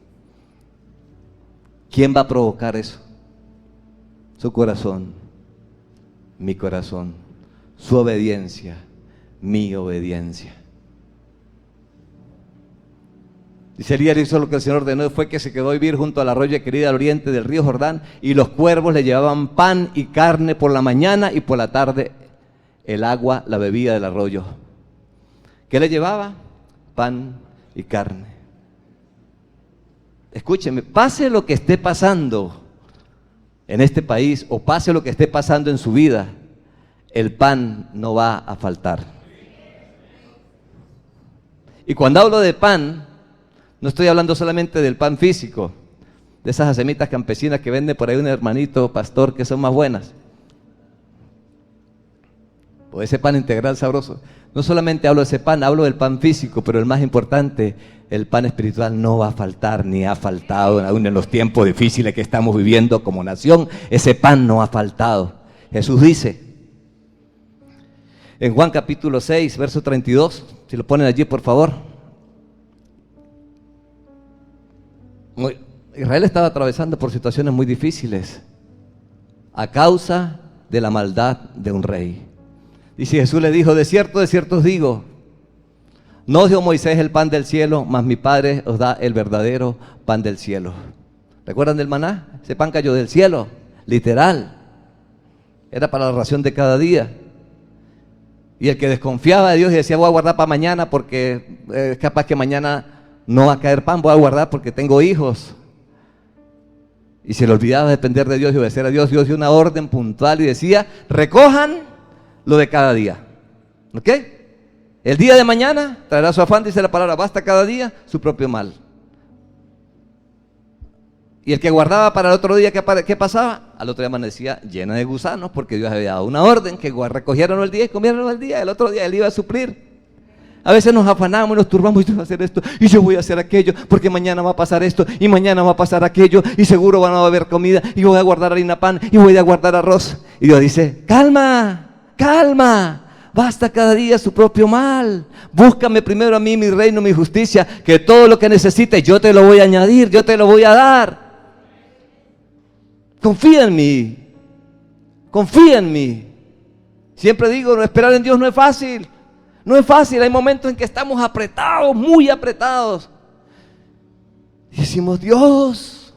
¿Quién va a provocar eso? Su corazón, mi corazón, su obediencia, mi obediencia. Dice Elías hizo lo que el Señor ordenó, fue que se quedó a vivir junto al arroyo querida al oriente del río Jordán, y los cuervos le llevaban pan y carne por la mañana, y por la tarde el agua la bebía del arroyo. ¿Qué le llevaba? Pan y carne. Escúcheme, pase lo que esté pasando en este país, o pase lo que esté pasando en su vida, el pan no va a faltar. Y cuando hablo de pan, no estoy hablando solamente del pan físico, de esas semitas campesinas que vende por ahí un hermanito pastor que son más buenas, o ese pan integral sabroso. No solamente hablo de ese pan, hablo del pan físico, pero el más importante, el pan espiritual no va a faltar, ni ha faltado aún en los tiempos difíciles que estamos viviendo como nación. Ese pan no ha faltado. Jesús dice en Juan capítulo 6, verso 32, si lo ponen allí por favor. Israel estaba atravesando por situaciones muy difíciles a causa de la maldad de un rey. Dice, Jesús le dijo: de cierto os digo, no os dio Moisés el pan del cielo, mas mi Padre os da el verdadero pan del cielo. ¿Recuerdan del maná? Ese pan cayó del cielo, literal. Era para la ración de cada día. Y el que desconfiaba de Dios y decía, voy a guardar para mañana porque es capaz que mañana no va a caer pan, voy a guardar porque tengo hijos. Y se le olvidaba depender de Dios y obedecer a Dios. Dios dio una orden puntual y decía, recojan lo de cada día. ¿Ok? El día de mañana traerá su afán, dice la palabra, basta cada día su propio mal. Y el que guardaba para el otro día, ¿qué pasaba? Al otro día amanecía llena de gusanos, porque Dios había dado una orden que recogieran el día y comieran el día. El otro día él iba a suplir. A veces nos afanamos y nos turbamos, y yo voy a hacer esto, y yo voy a hacer aquello, porque mañana va a pasar esto, y mañana va a pasar aquello, y seguro van a haber comida, y voy a guardar harina pan, y voy a guardar arroz. Y Dios dice, calma, calma. Basta cada día su propio mal. Búscame primero a mí, mi reino, mi justicia, que todo lo que necesites yo te lo voy a añadir, yo te lo voy a dar. Confía en mí. Confía en mí. Siempre digo, esperar en Dios no es fácil. No es fácil, hay momentos en que estamos apretados, muy apretados. Y decimos, Dios,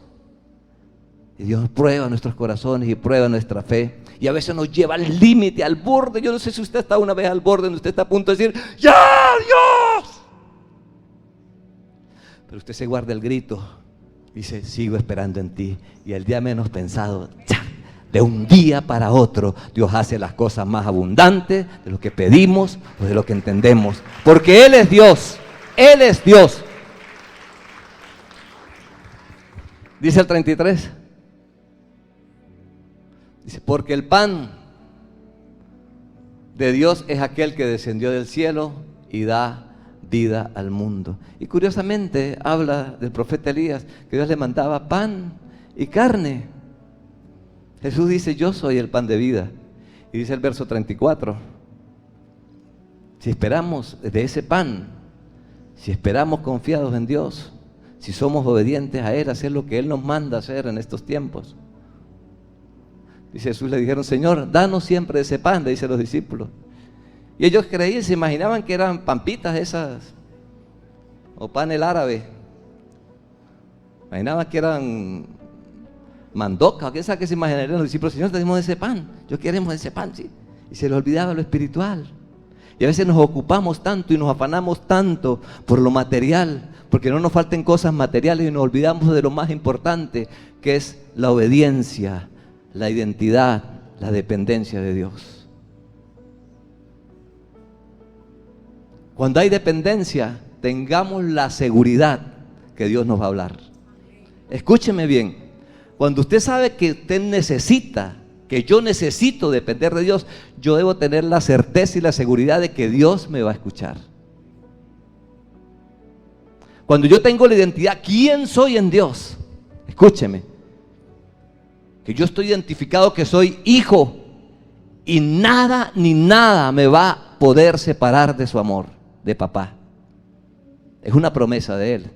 Y Dios prueba nuestros corazones y prueba nuestra fe. Y a veces nos lleva al límite, al borde. Yo no sé si usted está una vez al borde donde usted está a punto de decir, ¡ya, Dios! Pero usted se guarda el grito y dice, sigo esperando en ti. Y el día menos pensado, ¡ya! De un día para otro, Dios hace las cosas más abundantes de lo que pedimos o de lo que entendemos. Porque Él es Dios. Él es Dios. Dice el 33. Dice, porque el pan de Dios es aquel que descendió del cielo y da vida al mundo. Y curiosamente habla del profeta Elías, que Dios le mandaba pan y carne. Jesús dice, yo soy el pan de vida. Y dice el verso 34, si esperamos de ese pan, si esperamos confiados en Dios, si somos obedientes a Él, hacer lo que Él nos manda hacer en estos tiempos. Dice Jesús, le dijeron, Señor, danos siempre ese pan, le dicen los discípulos. Y ellos creían, se imaginaban que eran pampitas esas, o pan el árabe. Imaginaban que eran mandoca, o qué sabe que se imaginarían los discípulos, Señor, tenemos ese pan, yo queremos ese pan, sí. Y se les olvidaba lo espiritual. Y a veces nos ocupamos tanto y nos afanamos tanto por lo material, porque no nos falten cosas materiales y nos olvidamos de lo más importante, que es la obediencia, la identidad, la dependencia de Dios. Cuando hay dependencia, tengamos la seguridad que Dios nos va a hablar. Escúcheme bien, cuando usted sabe que usted necesita, que yo necesito depender de Dios, yo debo tener la certeza y la seguridad de que Dios me va a escuchar. Cuando yo tengo la identidad, ¿quién soy en Dios? Escúcheme, que yo estoy identificado que soy hijo y nada ni nada me va a poder separar de su amor, de papá. Es una promesa de Él.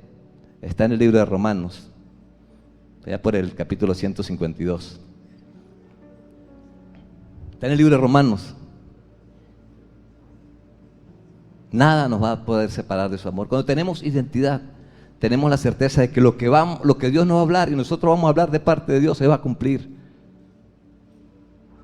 Está en el libro de Romanos, allá por el capítulo 152. Está en el libro de Romanos. Nada nos va a poder separar de su amor. Cuando tenemos identidad, tenemos la certeza de que lo que Dios nos va a hablar y nosotros vamos a hablar de parte de Dios se va a cumplir.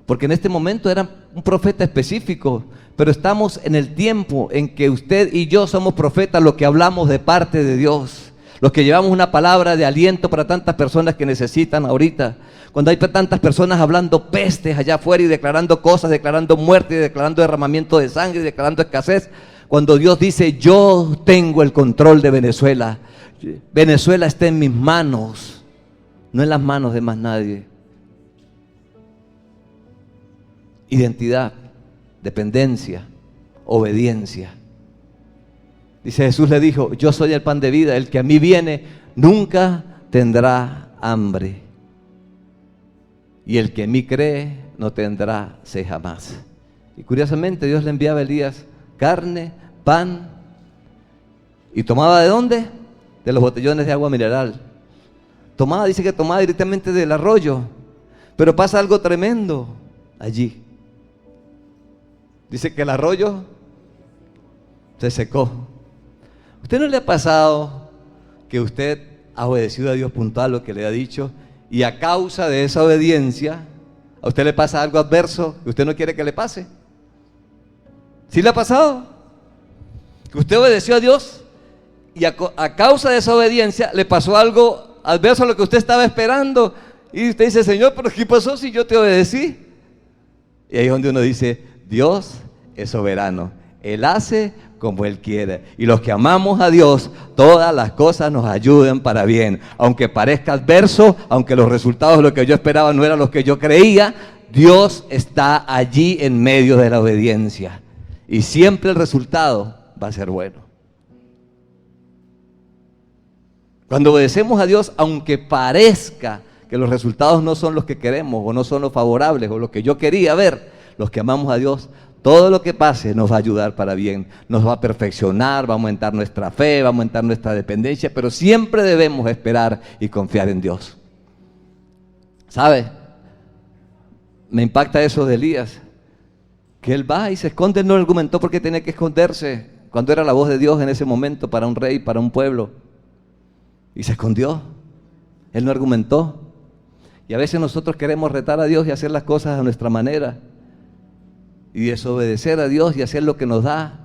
Porque en este momento era un profeta específico, pero estamos en el tiempo en que usted y yo somos profetas, los que hablamos de parte de Dios, los que llevamos una palabra de aliento para tantas personas que necesitan ahorita. Cuando hay tantas personas hablando pestes allá afuera y declarando cosas, declarando muerte, y declarando derramamiento de sangre, y declarando escasez. Cuando Dios dice, yo tengo el control de Venezuela. Venezuela está en mis manos, no en las manos de más nadie. Identidad, dependencia, obediencia. Dice Jesús, le dijo, yo soy el pan de vida, el que a mí viene nunca tendrá hambre. Y el que en mí cree no tendrá sed jamás. Y curiosamente Dios le enviaba a Elías carne, pan. ¿Y tomaba de dónde? De los botellones de agua mineral. Dice que tomaba directamente del arroyo. Pero pasa algo tremendo allí. Dice que el arroyo se secó. ¿Usted no le ha pasado que usted ha obedecido a Dios puntual lo que le ha dicho y a causa de esa obediencia a usted le pasa algo adverso que usted no quiere que le pase? ¿Sí le ha pasado? Que usted obedeció a Dios y a causa de esa obediencia le pasó algo adverso a lo que usted estaba esperando y usted dice, Señor, ¿pero qué pasó si yo te obedecí? Y ahí es donde uno dice, Dios es soberano, Él hace como Él quiere, y los que amamos a Dios, todas las cosas nos ayudan para bien, aunque parezca adverso, aunque los resultados de lo que yo esperaba no eran los que yo creía, Dios está allí en medio de la obediencia, y siempre el resultado va a ser bueno. Cuando obedecemos a Dios, aunque parezca que los resultados no son los que queremos, o no son los favorables, o los que yo quería ver, los que amamos a Dios, todo lo que pase nos va a ayudar para bien, nos va a perfeccionar, va a aumentar nuestra fe, va a aumentar nuestra dependencia, pero siempre debemos esperar y confiar en Dios. ¿Sabe? Me impacta eso de Elías, que él va y se esconde. Él no argumentó porque tenía que esconderse, cuando era la voz de Dios en ese momento para un rey, para un pueblo, y se escondió. Él no argumentó. Y a veces nosotros queremos retar a Dios y hacer las cosas a nuestra manera. Y desobedecer a Dios y hacer lo que nos da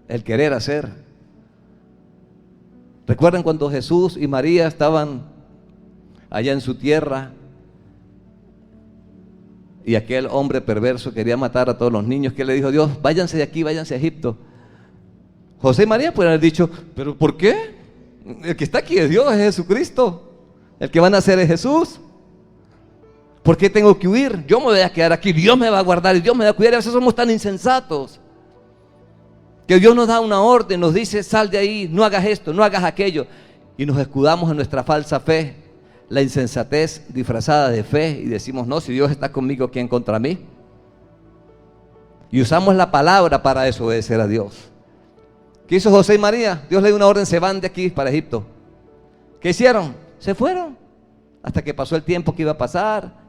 el querer hacer. ¿Recuerdan cuando Jesús y María estaban allá en su tierra y aquel hombre perverso quería matar a todos los niños? ¿Qué le dijo Dios? Váyanse de aquí, váyanse a Egipto. José y María pueden haber dicho, ¿pero por qué? El que está aquí es Dios, es Jesucristo. El que van a hacer es Jesús. ¿Por qué tengo que huir? Yo me voy a quedar aquí, Dios me va a guardar y Dios me va a cuidar. Y a veces somos tan insensatos que Dios nos da una orden, nos dice, sal de ahí, no hagas esto, no hagas aquello. Y nos escudamos en nuestra falsa fe, la insensatez disfrazada de fe, y decimos, no, si Dios está conmigo, ¿quién contra mí? Y usamos la palabra para desobedecer a Dios. ¿Qué hizo José y María? Dios le dio una orden, se van de aquí para Egipto. ¿Qué hicieron? Se fueron, hasta que pasó el tiempo que iba a pasar,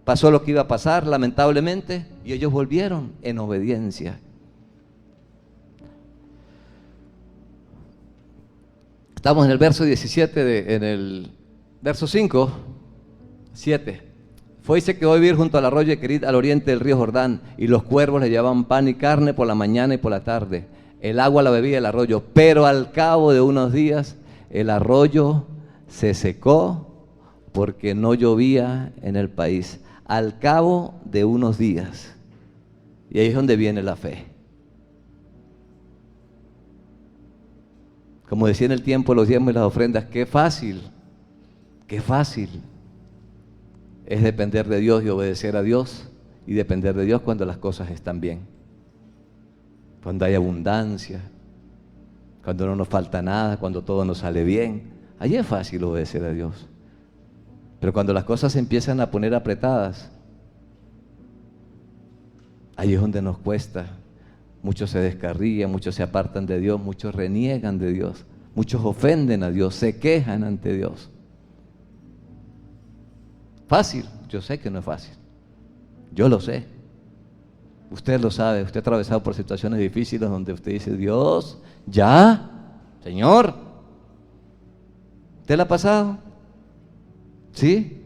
pasó lo que iba a pasar, lamentablemente, y ellos volvieron en obediencia. Estamos en el verso 17, en el verso 5, 7. Fue y se quedó a vivir junto al arroyo de Querit, al oriente del río Jordán, y los cuervos le llevaban pan y carne por la mañana y por la tarde. El agua la bebía el arroyo, pero al cabo de unos días el arroyo se secó porque no llovía en el país. Al cabo de unos días. Y ahí es donde viene la fe. Como decía en el tiempo, los diezmos y las ofrendas, qué fácil es depender de Dios y obedecer a Dios, y depender de Dios cuando las cosas están bien, cuando hay abundancia, cuando no nos falta nada, cuando todo nos sale bien. Ahí es fácil obedecer a Dios. Pero cuando las cosas se empiezan a poner apretadas, ahí es donde nos cuesta. Muchos se descarrían, muchos se apartan de Dios, muchos reniegan de Dios, muchos ofenden a Dios, se quejan ante Dios. Fácil, yo sé que no es fácil, yo lo sé. Usted lo sabe, usted ha atravesado por situaciones difíciles donde usted dice, Dios, ya, Señor. ¿Usted la ha pasado? ¿Sí?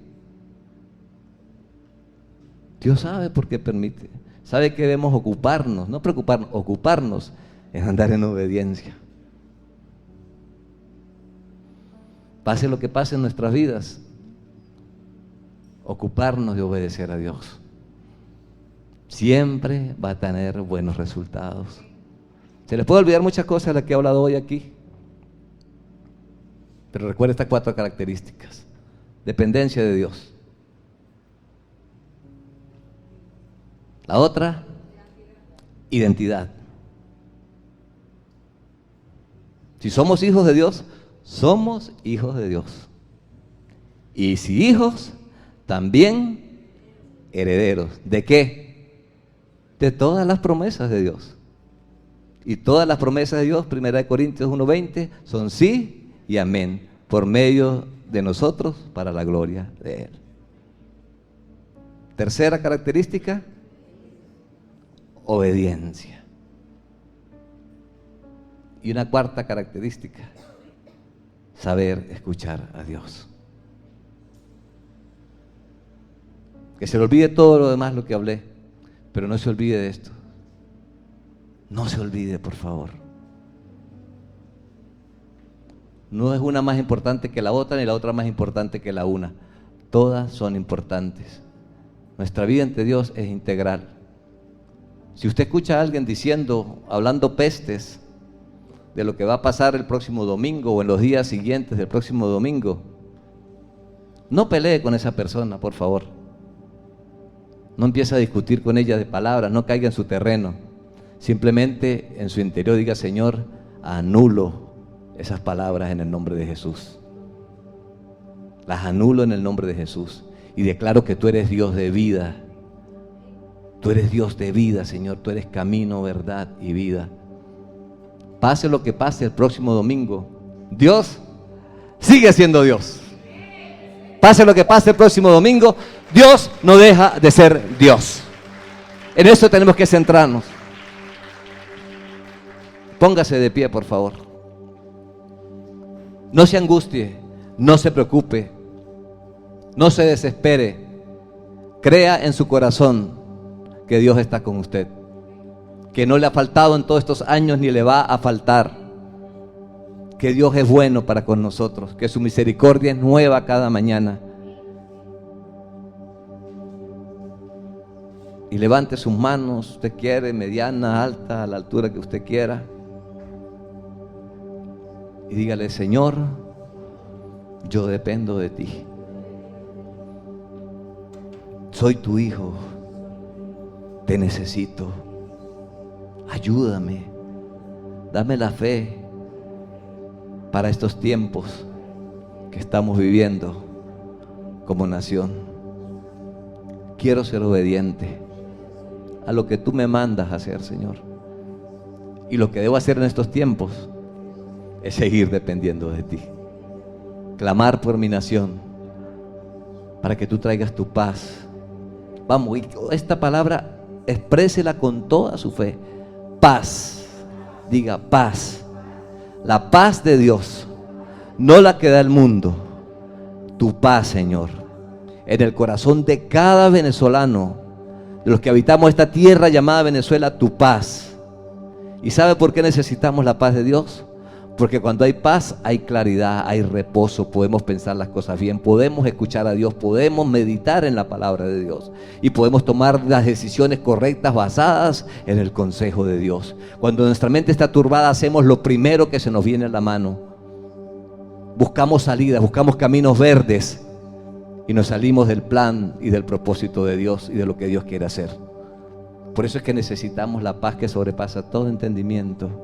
Dios sabe por qué permite. Sabe que debemos ocuparnos, no preocuparnos, ocuparnos en andar en obediencia. Pase lo que pase en nuestras vidas, ocuparnos de obedecer a Dios. Siempre va a tener buenos resultados. Se les puede olvidar muchas cosas de las que he hablado hoy aquí, pero recuerda estas 4 características. Dependencia de Dios. La otra, identidad. Si somos hijos de Dios, somos hijos de Dios. Y si hijos, también herederos. ¿De qué? De todas las promesas de Dios. Y todas las promesas de Dios, 1 Corintios 1:20, son sí y amén, por medio de nosotros para la gloria de Él. Tercera característica, obediencia. Y una cuarta característica, saber escuchar a Dios. Que se le olvide todo lo demás lo que hablé, pero no se olvide de esto. No se olvide, por favor. No es una más importante que la otra, ni la otra más importante que la una. Todas son importantes. Nuestra vida ante Dios es integral. Si usted escucha a alguien diciendo, hablando pestes de lo que va a pasar el próximo domingo o en los días siguientes del próximo domingo, no pelee con esa persona, por favor. No empiece a discutir con ella de palabras, no caiga en su terreno. Simplemente en su interior diga, Señor, anulo esas palabras en el nombre de Jesús. Las anulo en el nombre de Jesús y declaro que tú eres Dios de vida. Tú eres Dios de vida, Señor. Tú eres camino, verdad y vida. Pase lo que pase el próximo domingo, Dios sigue siendo Dios. Pase lo que pase el próximo domingo, Dios no deja de ser Dios. En eso tenemos que centrarnos. Póngase de pie, por favor. No se angustie, no se preocupe. No se desespere. Crea en su corazón que Dios está con usted, que no le ha faltado en todos estos años ni le va a faltar, que Dios es bueno para con nosotros, que su misericordia es nueva cada mañana. Y levante sus manos, usted quiere, mediana, alta, a la altura que usted quiera, y dígale: Señor, yo dependo de ti. Soy tu hijo, te necesito. Ayúdame, dame la fe para estos tiempos que estamos viviendo como nación. Quiero ser obediente a lo que tú me mandas a hacer, Señor. Y lo que debo hacer en estos tiempos es seguir dependiendo de ti. Clamar por mi nación para que tú traigas tu paz. Vamos, y esta palabra exprésela con toda su fe. Paz. Diga paz. La paz de Dios, no la que da el mundo. Tu paz, Señor, en el corazón de cada venezolano, de los que habitamos esta tierra llamada Venezuela, tu paz. ¿Y sabe por qué necesitamos la paz de Dios? Porque cuando hay paz, hay claridad, hay reposo, podemos pensar las cosas bien, podemos escuchar a Dios, podemos meditar en la palabra de Dios y podemos tomar las decisiones correctas basadas en el consejo de Dios. Cuando nuestra mente está turbada, hacemos lo primero que se nos viene a la mano. Buscamos salidas, buscamos caminos verdes y nos salimos del plan y del propósito de Dios y de lo que Dios quiere hacer. Por eso es que necesitamos la paz que sobrepasa todo entendimiento.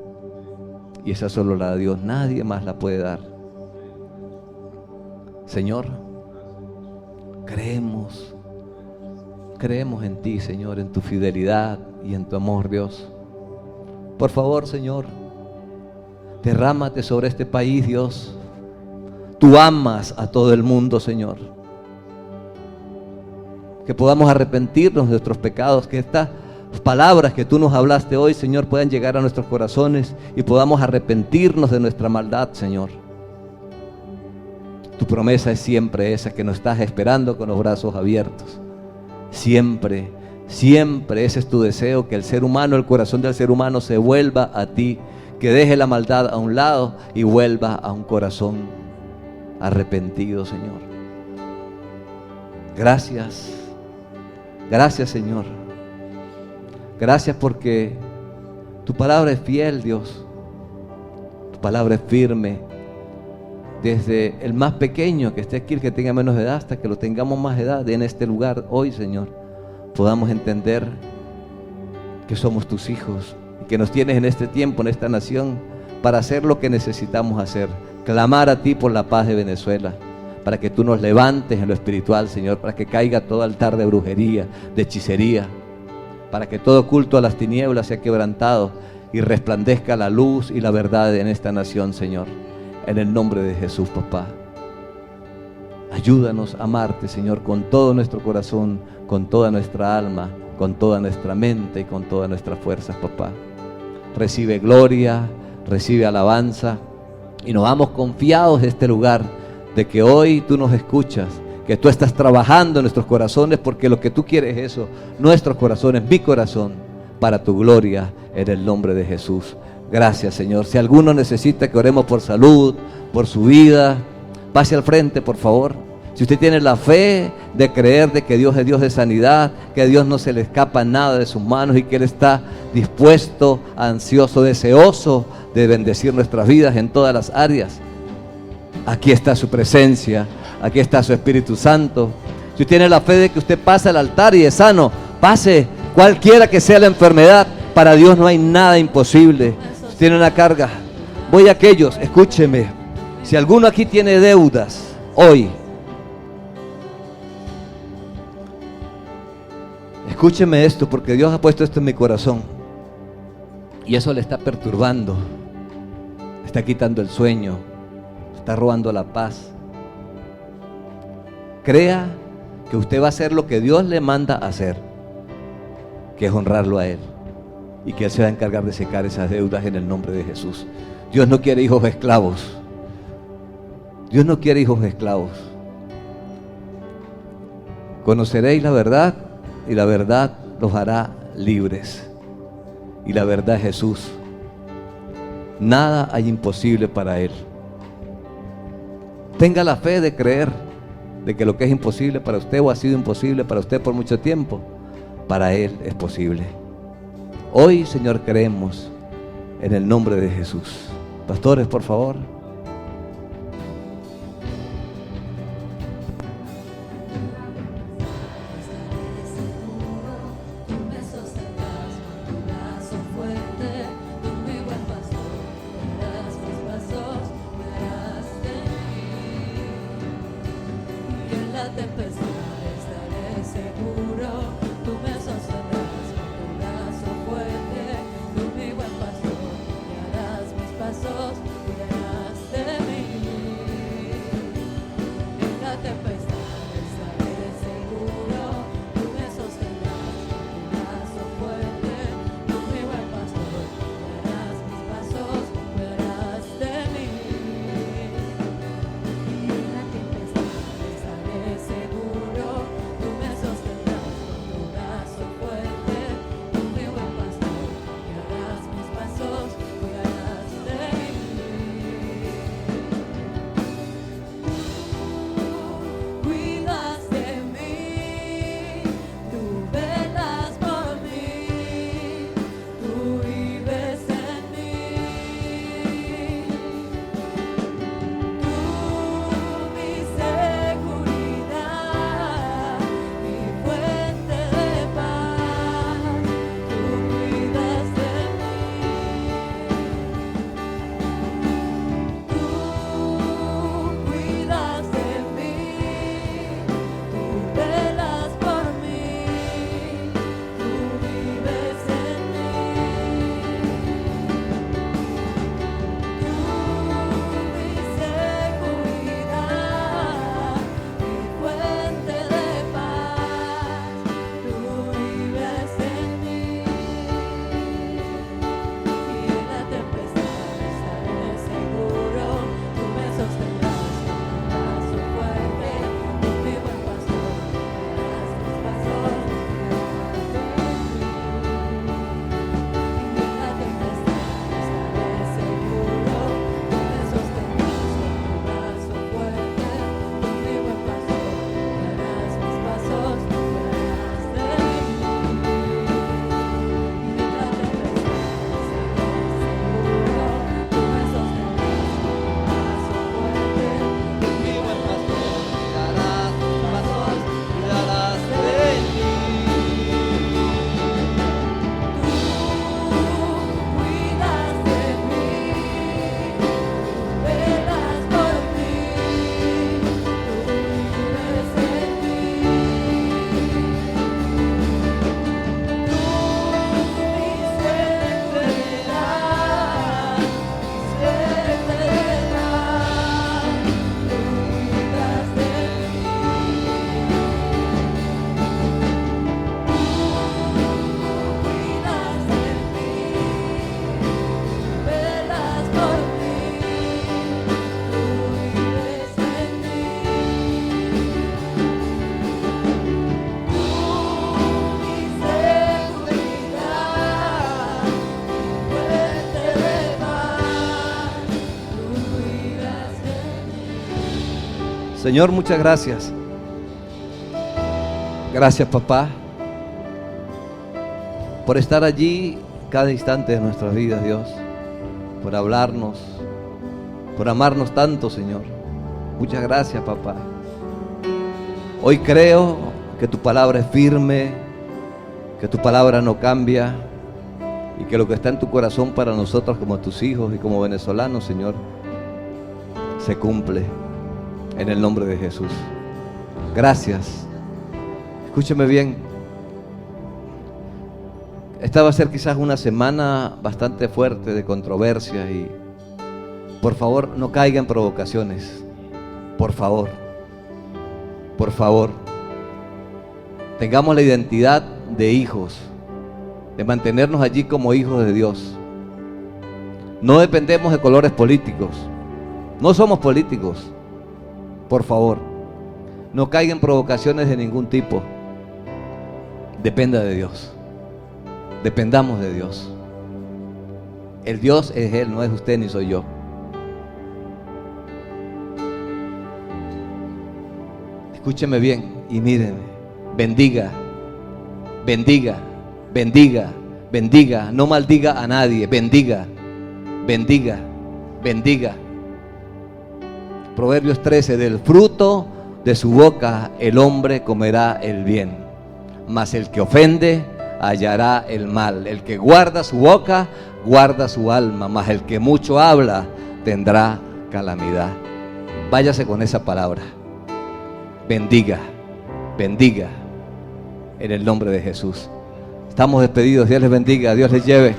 Y esa solo la da Dios, nadie más la puede dar. Señor, creemos en ti, Señor, en tu fidelidad y en tu amor, Dios. Por favor, Señor, derrámate sobre este país, Dios. Tú amas a todo el mundo, Señor. Que podamos arrepentirnos de nuestros pecados, que estas palabras que tú nos hablaste hoy, Señor, puedan llegar a nuestros corazones y podamos arrepentirnos de nuestra maldad, Señor. Tu promesa es siempre esa, que nos estás esperando con los brazos abiertos. Siempre, siempre ese es tu deseo, que el ser humano, el corazón del ser humano se vuelva a ti, que deje la maldad a un lado y vuelva a un corazón arrepentido, Señor. Gracias, gracias, Señor. Gracias porque tu palabra es fiel, Dios. Tu palabra es firme. Desde el más pequeño que esté aquí, el que tenga menos edad, hasta que lo tengamos más edad en este lugar hoy, Señor, podamos entender que somos tus hijos y que nos tienes en este tiempo, en esta nación, para hacer lo que necesitamos hacer. Clamar a ti por la paz de Venezuela, para que tú nos levantes en lo espiritual, Señor, para que caiga todo altar de brujería, de hechicería, para que todo culto a las tinieblas sea quebrantado y resplandezca la luz y la verdad en esta nación, Señor. En el nombre de Jesús, papá. Ayúdanos a amarte, Señor, con todo nuestro corazón, con toda nuestra alma, con toda nuestra mente y con todas nuestras fuerzas, papá. Recibe gloria, recibe alabanza y nos vamos confiados de este lugar, de que hoy tú nos escuchas, que tú estás trabajando en nuestros corazones, porque lo que tú quieres es eso, nuestros corazones, mi corazón, para tu gloria, en el nombre de Jesús. Gracias, Señor. Si alguno necesita que oremos por salud, por su vida, pase al frente, por favor. Si usted tiene la fe de creer de que Dios es Dios de sanidad, que a Dios no se le escapa nada de sus manos y que Él está dispuesto, ansioso, deseoso de bendecir nuestras vidas en todas las áreas, aquí está su presencia. Aquí está su Espíritu Santo. Si usted tiene la fe de que usted pasa al altar y es sano, pase, cualquiera que sea la enfermedad, para Dios no hay nada imposible. Si tiene una carga, voy a aquellos, escúcheme, si alguno aquí tiene deudas, hoy, escúcheme esto, porque Dios ha puesto esto en mi corazón, y eso le está perturbando, le está quitando el sueño, le está robando la paz. Crea que usted va a hacer lo que Dios le manda hacer, que es honrarlo a Él, y que Él se va a encargar de secar esas deudas en el nombre de Jesús. Dios no quiere hijos esclavos. Dios no quiere hijos esclavos. Conoceréis la verdad y la verdad los hará libres. Y la verdad es Jesús. Nada hay imposible para Él. Tenga la fe de creer de que lo que es imposible para usted o ha sido imposible para usted por mucho tiempo, para Él es posible. Hoy, Señor, creemos en el nombre de Jesús. Pastores, por favor. Señor, muchas gracias. Gracias, papá, por estar allí cada instante de nuestras vidas, Dios, por hablarnos, por amarnos tanto, Señor. Muchas gracias, papá. Hoy creo que tu palabra es firme, que tu palabra no cambia y que lo que está en tu corazón para nosotros como tus hijos y como venezolanos, Señor, se cumple en el nombre de Jesús. Gracias. Escúcheme bien. Esta va a ser quizás una semana bastante fuerte de controversia y por favor no caiga en provocaciones. Por favor. Por favor. Tengamos la identidad de hijos, de mantenernos allí como hijos de Dios. No dependemos de colores políticos. No somos políticos. Por favor. No caiga en provocaciones de ningún tipo. Dependa de Dios. Dependamos de Dios. El Dios es Él, no es usted ni soy yo. Escúcheme bien y mírenme. Bendiga, bendiga, bendiga, bendiga. No maldiga a nadie. Bendiga, bendiga, bendiga. Proverbios 13, del fruto de su boca el hombre comerá el bien, mas el que ofende hallará el mal. El que guarda su boca guarda su alma, mas el que mucho habla tendrá calamidad. Váyase con esa palabra. Bendiga, bendiga en el nombre de Jesús. Estamos despedidos. Dios les bendiga, Dios les lleve.